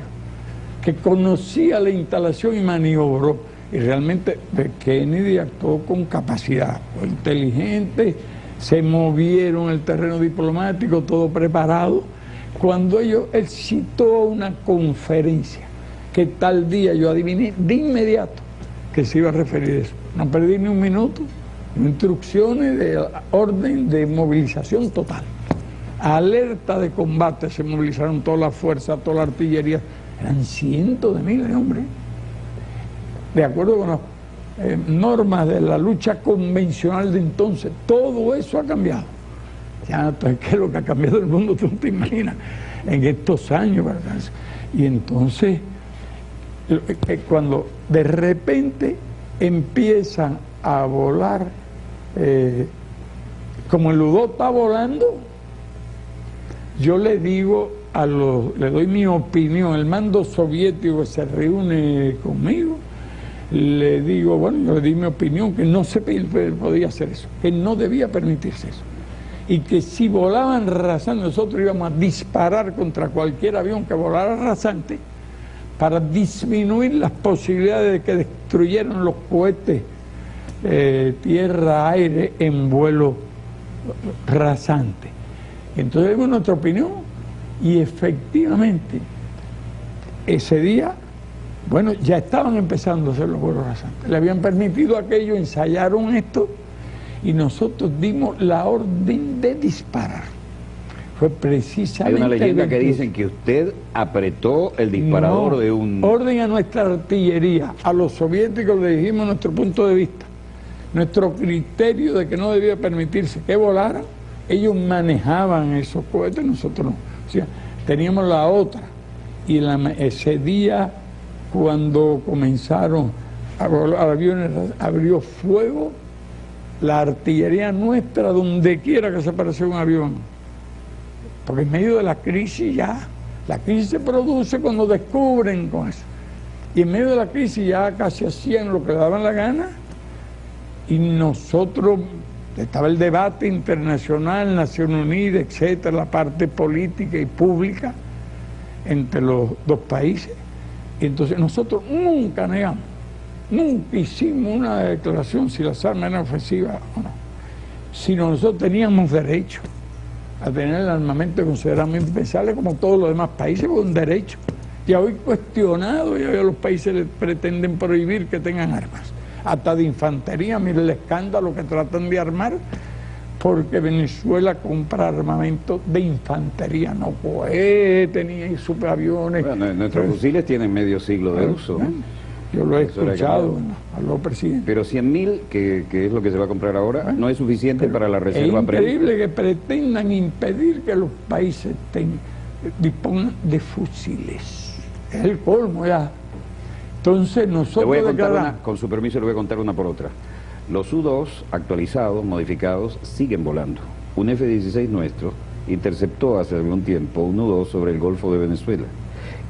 que conocía la instalación y maniobró, y realmente Kennedy actuó con capacidad, fue inteligente, se movieron el terreno diplomático, todo preparado. Cuando él citó una conferencia, que tal día yo adiviné de inmediato que se iba a referir a eso, no perdí ni un minuto. Instrucciones de orden de movilización total, alerta de combate, se movilizaron todas las fuerzas, toda la artillería, eran cientos de miles de hombres, de acuerdo con las normas de la lucha convencional de entonces. Todo eso ha cambiado. Ya, entonces, ¿qué es lo que ha cambiado el mundo? Tú no te imaginas, en estos años, ¿verdad? Y entonces, cuando de repente empiezan a volar, como el U-2 está volando, yo le digo le doy mi opinión, el mando soviético se reúne conmigo, le digo, bueno, yo le di mi opinión, que no se podía hacer eso, que no debía permitirse eso, y que si volaban rasante, nosotros íbamos a disparar contra cualquier avión que volara rasante para disminuir las posibilidades de que destruyeran los cohetes tierra-aire en vuelo rasante. Entonces dimos nuestra opinión y efectivamente ese día, bueno, ya estaban empezando a hacer los vuelos rasantes. Le habían permitido aquello, ensayaron esto y nosotros dimos la orden de disparar. Fue precisamente... Hay una leyenda que dicen que usted apretó el disparador de un... Orden a nuestra artillería, a los soviéticos le dijimos nuestro punto de vista, nuestro criterio de que no debía permitirse que volaran. Ellos manejaban esos cohetes, nosotros no. O sea, teníamos la otra. Y ese día, cuando comenzaron a volar aviones, abrió fuego la artillería nuestra donde quiera que se apareció un avión. Porque en medio de la crisis ya La crisis se produce cuando descubren con eso. Y en medio de la crisis ya casi hacían lo que le daban la gana. Y nosotros, estaba el debate internacional, Naciones Unidas, etcétera, la parte política y pública entre los dos países. Y entonces nosotros nunca negamos, nunca hicimos una declaración si las armas eran ofensivas o no. Sino nosotros teníamos derecho a tener el armamento considerablemente indispensable como todos los demás países, con derecho. Ya hoy cuestionado, ya los países les pretenden prohibir que tengan armas, hasta de infantería. Mire el escándalo que tratan de armar, porque Venezuela compra armamento de infantería, no cohetes ni superaviones. Bueno, nuestros fusiles tienen medio siglo de uso. Yo lo he escuchado a los presidentes. Pero 100.000, que es lo que se va a comprar ahora, no es suficiente para la reserva prevista. Es increíble que pretendan impedir que los países dispongan de fusiles. Es el colmo ya. Entonces nosotros... Le voy a contar con su permiso le voy a contar una por otra. Los U-2 actualizados, modificados, siguen volando. Un F-16 nuestro interceptó hace algún tiempo un U-2 sobre el Golfo de Venezuela.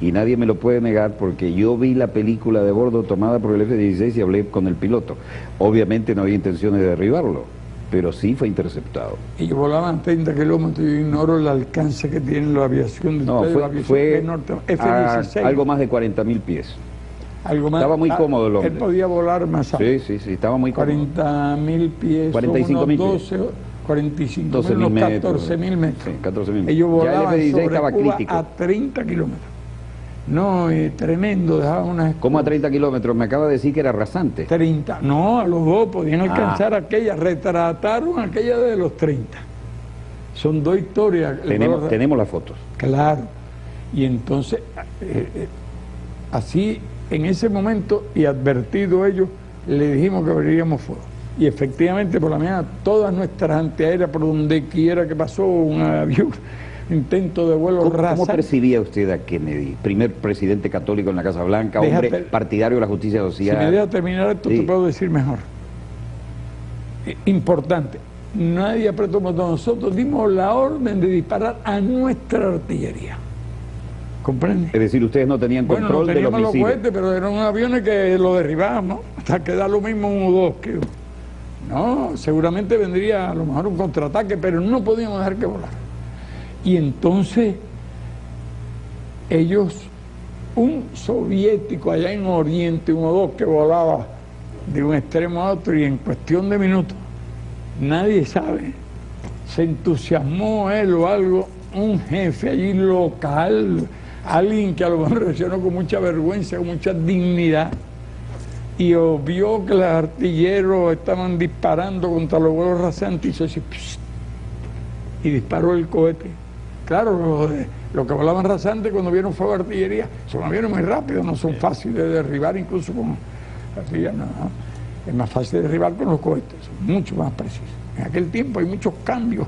Y nadie me lo puede negar porque yo vi la película de bordo tomada por el F-16 y hablé con el piloto. Obviamente no había intenciones de derribarlo, pero sí fue interceptado. Ellos volaban 30 kilómetros, yo ignoro el alcance que tiene la aviación de ustedes, fue F-16. Algo más de 40.000 pies. Algo más, estaba muy cómodo el hombre. Él podía volar más alto. Sí, estaba muy cómodo. 40.000 pies, 45.000 pies. 45.000 metros, 14.000 metros. Sí, 14.000 metros. Ellos volaban ya el F-16 sobre estaba Cuba crítico. a 30 kilómetros. No, tremendo, dejaba una... ¿Cómo a 30 kilómetros? Me acaba de decir que era rasante. 30, no, a los dos podían alcanzar aquella, retrataron aquella de los 30. Son dos historias. Tenemos las fotos. Claro, y entonces, así, en ese momento, y advertido ellos, le dijimos que abriríamos fuego. Y efectivamente, por la mañana, todas nuestras antiaéreas, por donde quiera que pasó un avión, intento de vuelo rasante. ¿Cómo percibía usted a Kennedy? Primer presidente católico en la Casa Blanca, hombre partidario de la justicia social. Si me deja terminar esto, te puedo decir mejor. Importante, nadie apretó botón. Nosotros dimos la orden de disparar a nuestra artillería. ¿Comprende? Es decir, ustedes no tenían control de los misiles. Los cohetes, pero eran aviones que lo derribábamos, hasta que da lo mismo uno o dos que... No, seguramente vendría a lo mejor un contraataque, pero no podíamos dejar que volara. Y entonces ellos, un soviético allá en Oriente, uno o dos que volaba de un extremo a otro y en cuestión de minutos, nadie sabe, se entusiasmó él o algo, un jefe allí local, alguien que a lo mejor reaccionó con mucha vergüenza, con mucha dignidad, y vio que los artilleros estaban disparando contra los vuelos rasantes y hizo así, psh, y disparó el cohete. Claro, los que volaban rasantes cuando vieron fuego de artillería son aviones muy rápidos, no son fáciles de derribar incluso con artillería, no. Es más fácil de derribar con los cohetes, son mucho más precisos. En aquel tiempo hay muchos cambios,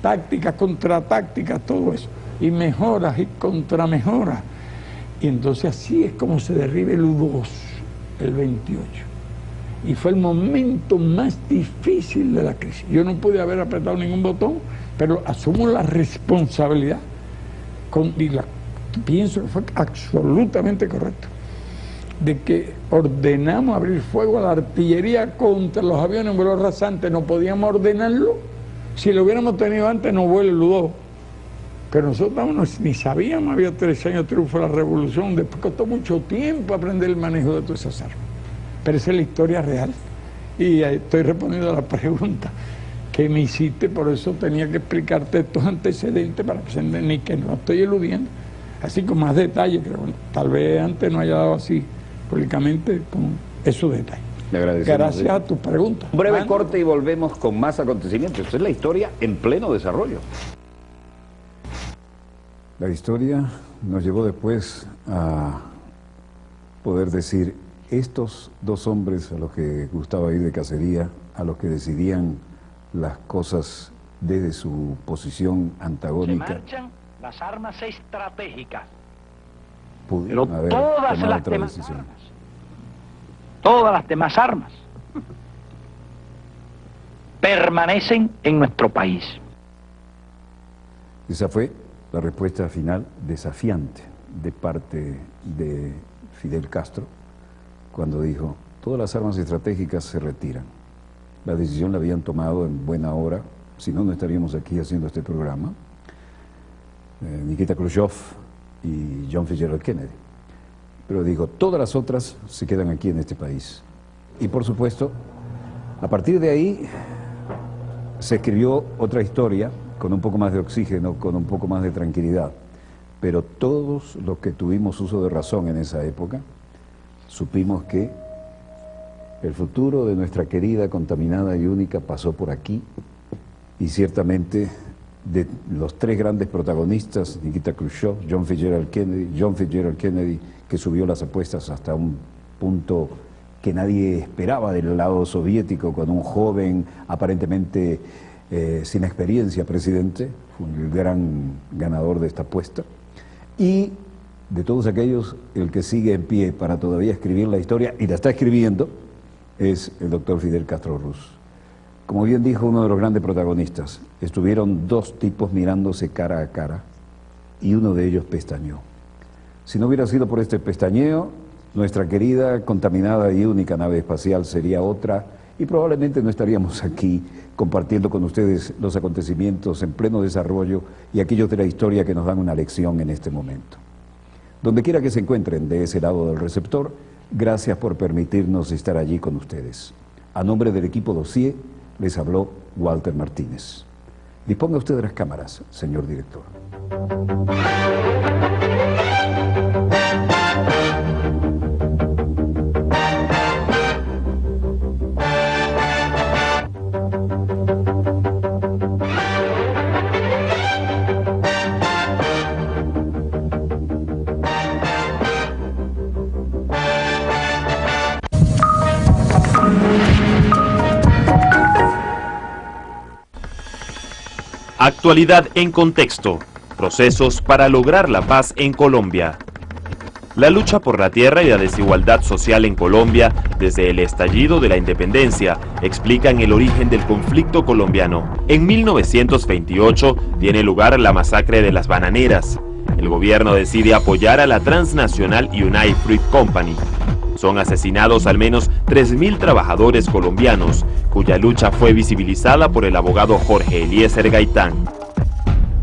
tácticas, contratácticas, todo eso, y mejoras y contramejoras. Y entonces así es como se derriba el U-2, el 28. Y fue el momento más difícil de la crisis. Yo no pude haber apretado ningún botón, pero asumo la responsabilidad, pienso que fue absolutamente correcto, de que ordenamos abrir fuego a la artillería contra los aviones en vuelo rasante. No podíamos ordenarlo, si lo hubiéramos tenido antes no vuela el U-2, pero nosotros ni sabíamos, había 3 años de triunfo de la revolución, después costó mucho tiempo aprender el manejo de todas esas armas, pero esa es la historia real, y estoy respondiendo a la pregunta que me hiciste, por eso tenía que explicarte estos antecedentes para que se entiendan, y que no estoy eludiendo, así con más detalles, creo, tal vez antes no haya dado así públicamente con esos detalles. Le agradecemos. Gracias a tu pregunta. Un breve corte y volvemos con más acontecimientos. Esta es la historia en pleno desarrollo. La historia nos llevó después a poder decir, estos dos hombres a los que gustaba ir de cacería, a los que decidían las cosas desde su posición antagónica, se marchan las armas estratégicas, pudieron haber tomado otra decisión. Todas las demás armas permanecen en nuestro país. Esa fue la respuesta final desafiante de parte de Fidel Castro cuando dijo: todas las armas estratégicas se retiran. La decisión la habían tomado en buena hora, si no, no estaríamos aquí haciendo este programa, Nikita Khrushchev y John Fitzgerald Kennedy. Pero digo, todas las otras se quedan aquí en este país. Y por supuesto, a partir de ahí se escribió otra historia con un poco más de oxígeno, con un poco más de tranquilidad. Pero todos los que tuvimos uso de razón en esa época, supimos que el futuro de nuestra querida, contaminada y única pasó por aquí, y ciertamente de los tres grandes protagonistas, Nikita Khrushchev, John Fitzgerald Kennedy, que subió las apuestas hasta un punto que nadie esperaba del lado soviético, con un joven aparentemente sin experiencia presidente, fue el gran ganador de esta apuesta, y de todos aquellos, el que sigue en pie para todavía escribir la historia, y la está escribiendo, es el doctor Fidel Castro Ruz. Como bien dijo uno de los grandes protagonistas, estuvieron dos tipos mirándose cara a cara y uno de ellos pestañeó. Si no hubiera sido por este pestañeo, nuestra querida, contaminada y única nave espacial sería otra y probablemente no estaríamos aquí compartiendo con ustedes los acontecimientos en pleno desarrollo y aquellos de la historia que nos dan una lección en este momento. Donde quiera que se encuentren de ese lado del receptor, gracias por permitirnos estar allí con ustedes. A nombre del equipo Dossier, les habló Walter Martínez. Disponga usted de las cámaras, señor director. Actualidad en contexto. Procesos para lograr la paz en Colombia. La lucha por la tierra y la desigualdad social en Colombia desde el estallido de la independencia explican el origen del conflicto colombiano. En 1928 tiene lugar la masacre de las bananeras. El gobierno decide apoyar a la transnacional United Fruit Company. Son asesinados al menos 3.000 trabajadores colombianos, cuya lucha fue visibilizada por el abogado Jorge Eliezer Gaitán.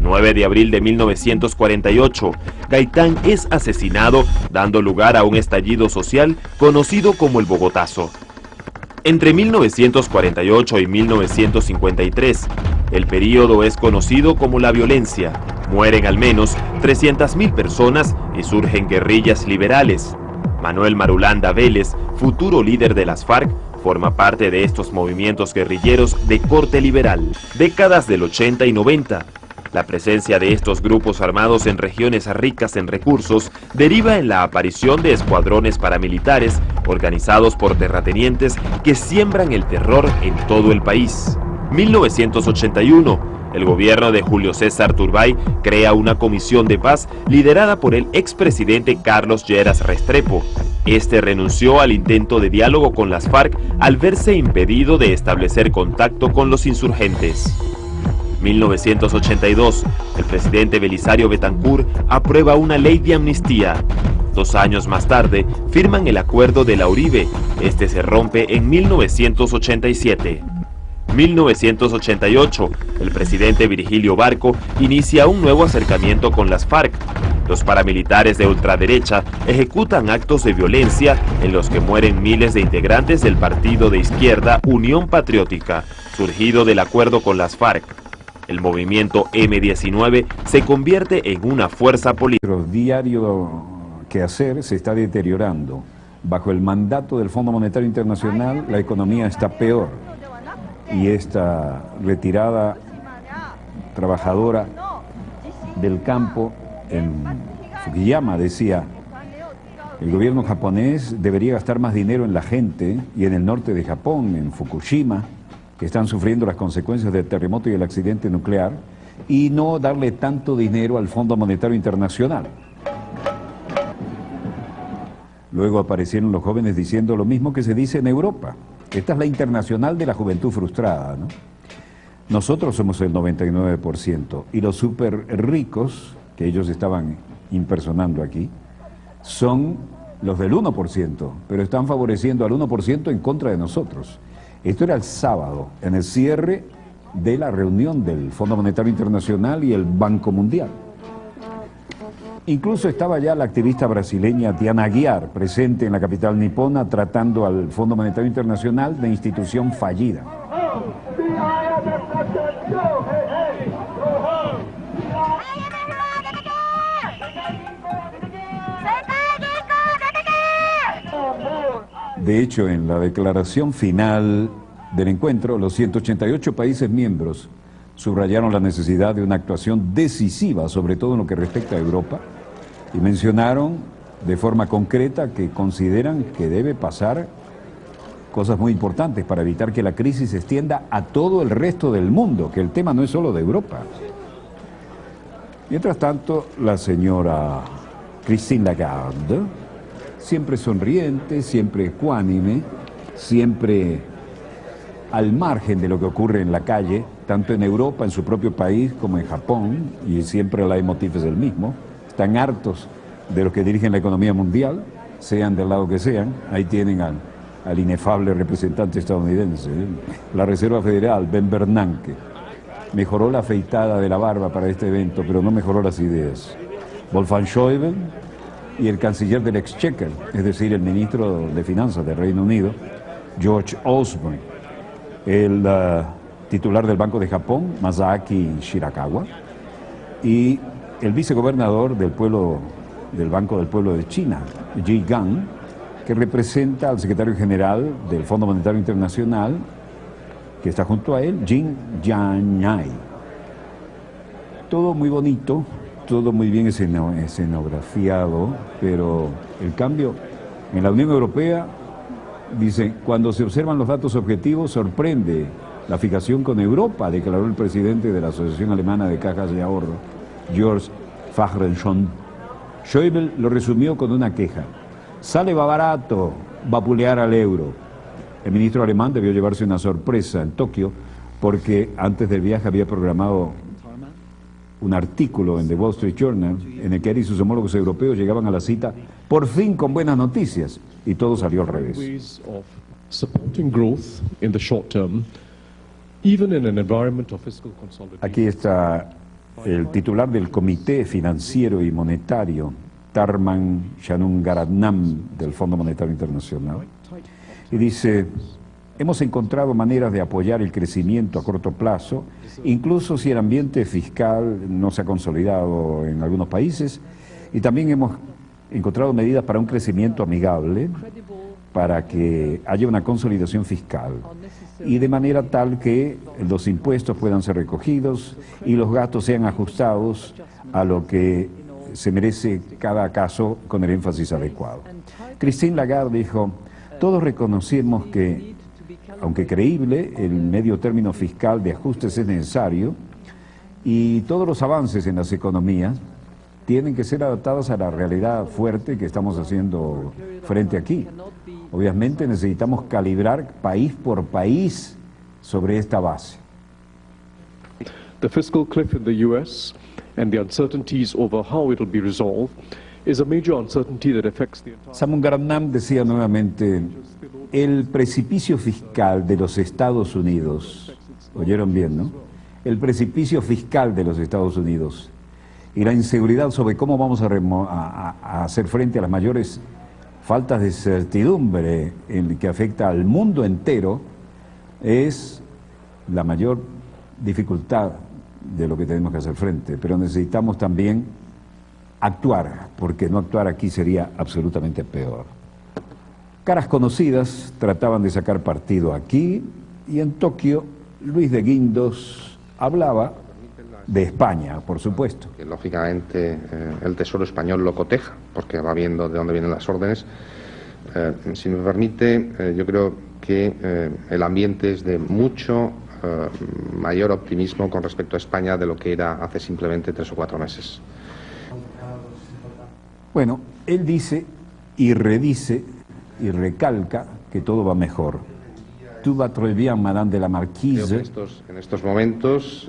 9 de abril de 1948, Gaitán es asesinado, dando lugar a un estallido social conocido como el Bogotazo. Entre 1948 y 1953, el período es conocido como la violencia. Mueren al menos 300.000 personas y surgen guerrillas liberales. Manuel Marulanda Vélez, futuro líder de las FARC, forma parte de estos movimientos guerrilleros de corte liberal. Décadas del 80 y 90. La presencia de estos grupos armados en regiones ricas en recursos deriva en la aparición de escuadrones paramilitares organizados por terratenientes que siembran el terror en todo el país. 1981. El gobierno de Julio César Turbay crea una comisión de paz liderada por el expresidente Carlos Lleras Restrepo. Este renunció al intento de diálogo con las FARC al verse impedido de establecer contacto con los insurgentes. 1982. El presidente Belisario Betancur aprueba una ley de amnistía. 2 años más tarde, firman el acuerdo de la Uribe. Este se rompe en 1987. 1988, el presidente Virgilio Barco inicia un nuevo acercamiento con las FARC. Los paramilitares de ultraderecha ejecutan actos de violencia en los que mueren miles de integrantes del partido de izquierda Unión Patriótica, surgido del acuerdo con las FARC. El movimiento M-19 se convierte en una fuerza política. El diario quehacer se está deteriorando. Bajo el mandato del Fondo Monetario Internacional, la economía está peor. Y esta retirada trabajadora del campo en Fukuyama decía: el gobierno japonés debería gastar más dinero en la gente y en el norte de Japón, en Fukushima, que están sufriendo las consecuencias del terremoto y el accidente nuclear, y no darle tanto dinero al Fondo Monetario Internacional. Luego aparecieron los jóvenes diciendo lo mismo que se dice en Europa. Esta es la internacional de la juventud frustrada, ¿no? Nosotros somos el 99% y los súper ricos, que ellos estaban impersonando aquí, son los del 1%, pero están favoreciendo al 1% en contra de nosotros. Esto era el sábado, en el cierre de la reunión del Fondo Monetario Internacional y el Banco Mundial. Incluso estaba ya la activista brasileña Diana Aguiar presente en la capital nipona tratando al Fondo Monetario Internacional de institución fallida. De hecho, en la declaración final del encuentro, los 188 países miembros subrayaron la necesidad de una actuación decisiva, sobre todo en lo que respecta a Europa, y mencionaron de forma concreta que consideran que debe pasar cosas muy importantes para evitar que la crisis se extienda a todo el resto del mundo, que el tema no es solo de Europa. Mientras tanto, la señora Christine Lagarde, siempre sonriente, siempre ecuánime, siempre al margen de lo que ocurre en la calle, tanto en Europa, en su propio país, como en Japón, y siempre el leitmotiv es el mismo. Están hartos de los que dirigen la economía mundial, sean del lado que sean. Ahí tienen al inefable representante estadounidense, la Reserva Federal, Ben Bernanke. Mejoró la afeitada de la barba para este evento, pero no mejoró las ideas. Wolfgang Schäuble y el canciller del Exchequer, es decir, el ministro de Finanzas del Reino Unido, George Osborne, el titular del Banco de Japón, Masaaki Shirakawa, y el vicegobernador del Banco del Pueblo de China, Ji Gang, que representa al secretario general del Fondo Monetario Internacional, que está junto a él, Jin Jianyai. Todo muy bonito, todo muy bien escenografiado, pero el cambio en la Unión Europea, dice, cuando se observan los datos objetivos, sorprende la fijación con Europa, declaró el presidente de la Asociación Alemana de Cajas de Ahorro, Georg Fahrensson. Schäuble lo resumió con una queja. Sale barato vapulear al euro. El ministro alemán debió llevarse una sorpresa en Tokio porque antes del viaje había programado un artículo en The Wall Street Journal en el que él y sus homólogos europeos llegaban a la cita por fin con buenas noticias y todo salió al revés. Aquí está el titular del Comité Financiero y Monetario, Tharman Shanmugaratnam, del Fondo Monetario Internacional, y dice: hemos encontrado maneras de apoyar el crecimiento a corto plazo, incluso si el ambiente fiscal no se ha consolidado en algunos países, y también hemos encontrado medidas para un crecimiento amigable, para que haya una consolidación fiscal, y de manera tal que los impuestos puedan ser recogidos y los gastos sean ajustados a lo que se merece cada caso con el énfasis adecuado. Christine Lagarde dijo: todos reconocemos que, aunque creíble, el medio término fiscal de ajustes es necesario y todos los avances en las economías tienen que ser adaptados a la realidad fuerte que estamos haciendo frente aquí. Obviamente necesitamos calibrar país por país sobre esta base. The fiscal cliff in the US and the uncertainties over how it will be resolved is a major uncertainty that affects the entire... Shanmugaratnam decía nuevamente: el precipicio fiscal de los Estados Unidos, oyeron bien, ¿no? El precipicio fiscal de los Estados Unidos y la inseguridad sobre cómo vamos a hacer frente a las mayores faltas de certidumbre en que afecta al mundo entero es la mayor dificultad de lo que tenemos que hacer frente, pero necesitamos también actuar, porque no actuar aquí sería absolutamente peor. Caras conocidas trataban de sacar partido aquí, y en Tokio Luis de Guindos hablaba de España, por supuesto. Que lógicamente el Tesoro español lo coteja, porque va viendo de dónde vienen las órdenes. Si me permite, yo creo que el ambiente es de mucho mayor optimismo con respecto a España de lo que era hace simplemente 3 o 4 meses. Bueno, él dice y redice y recalca que todo va mejor. Tout va très bien, Madame de la Marquise. En estos momentos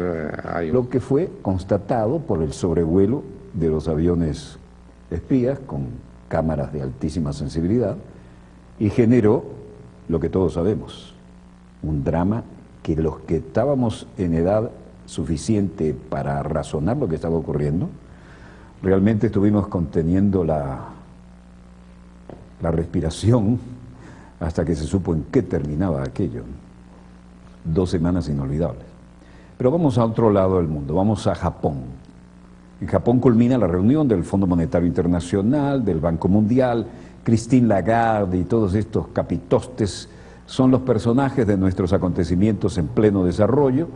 hay lo que fue constatado por el sobrevuelo de los aviones espías con cámaras de altísima sensibilidad y generó lo que todos sabemos, un drama que los que estábamos en edad suficiente para razonar lo que estaba ocurriendo, realmente estuvimos conteniendo la respiración hasta que se supo en qué terminaba aquello. 2 semanas inolvidables. Pero vamos a otro lado del mundo, vamos a Japón. En Japón culmina la reunión del Fondo Monetario Internacional, del Banco Mundial. Christine Lagarde y todos estos capitostes son los personajes de nuestros acontecimientos en pleno desarrollo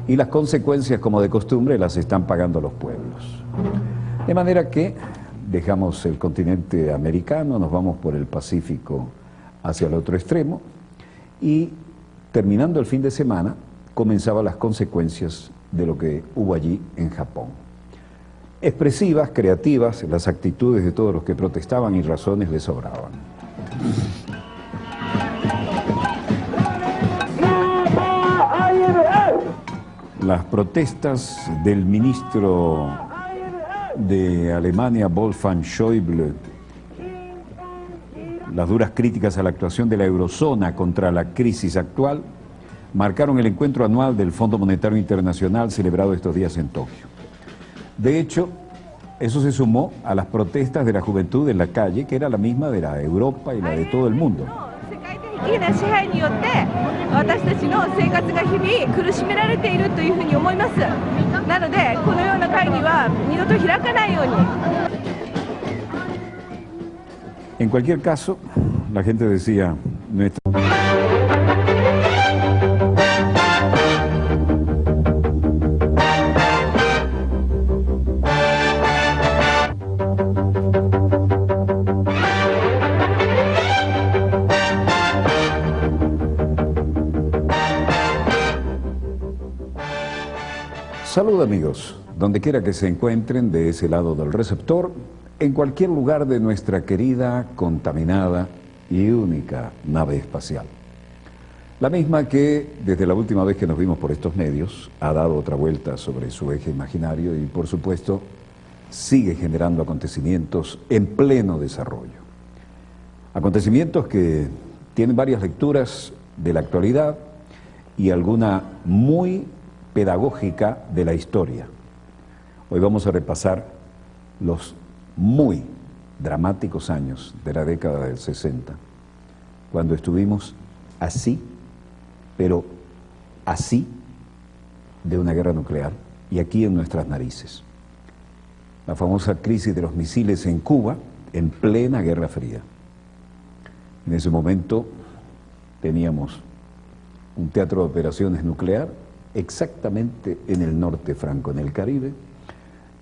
y las consecuencias, como de costumbre, las están pagando los pueblos. De manera que dejamos el continente americano, nos vamos por el Pacífico hacia el otro extremo y terminando el fin de semana comenzaban las consecuencias de lo que hubo allí en Japón. Expresivas, creativas, las actitudes de todos los que protestaban y razones les sobraban. Las protestas del ministro de Alemania, Wolfgang Schäuble, las duras críticas a la actuación de la eurozona contra la crisis actual, marcaron el encuentro anual del Fondo Monetario Internacional celebrado estos días en Tokio. De hecho, eso se sumó a las protestas de la juventud en la calle, que era la misma de la Europa y la de todo el mundo. En cualquier caso, la gente decía, Salud amigos, donde quiera que se encuentren de ese lado del receptor, en cualquier lugar de nuestra querida, contaminada y única nave espacial. La misma que, desde la última vez que nos vimos por estos medios, ha dado otra vuelta sobre su eje imaginario y, por supuesto, sigue generando acontecimientos en pleno desarrollo. Acontecimientos que tienen varias lecturas de la actualidad y alguna muy pedagógica de la historia. Hoy vamos a repasar los muy dramáticos años de la década del 60, cuando estuvimos así, pero así, de una guerra nuclear, y aquí en nuestras narices. La famosa crisis de los misiles en Cuba, en plena Guerra Fría. En ese momento teníamos un teatro de operaciones nuclear exactamente en el norte franco, en el Caribe,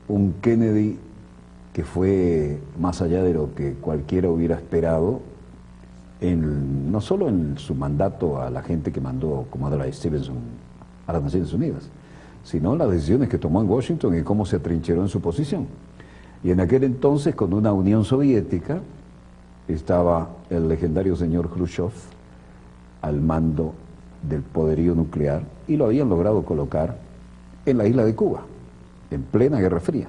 un Kennedy que fue más allá de lo que cualquiera hubiera esperado, no solo en su mandato a la gente que mandó como Adlai Stevenson a las Naciones Unidas, sino en las decisiones que tomó en Washington y cómo se atrincheró en su posición. Y en aquel entonces, con una Unión Soviética, estaba el legendario señor Khrushchev al mando del poderío nuclear y lo habían logrado colocar en la isla de Cuba, en plena Guerra Fría.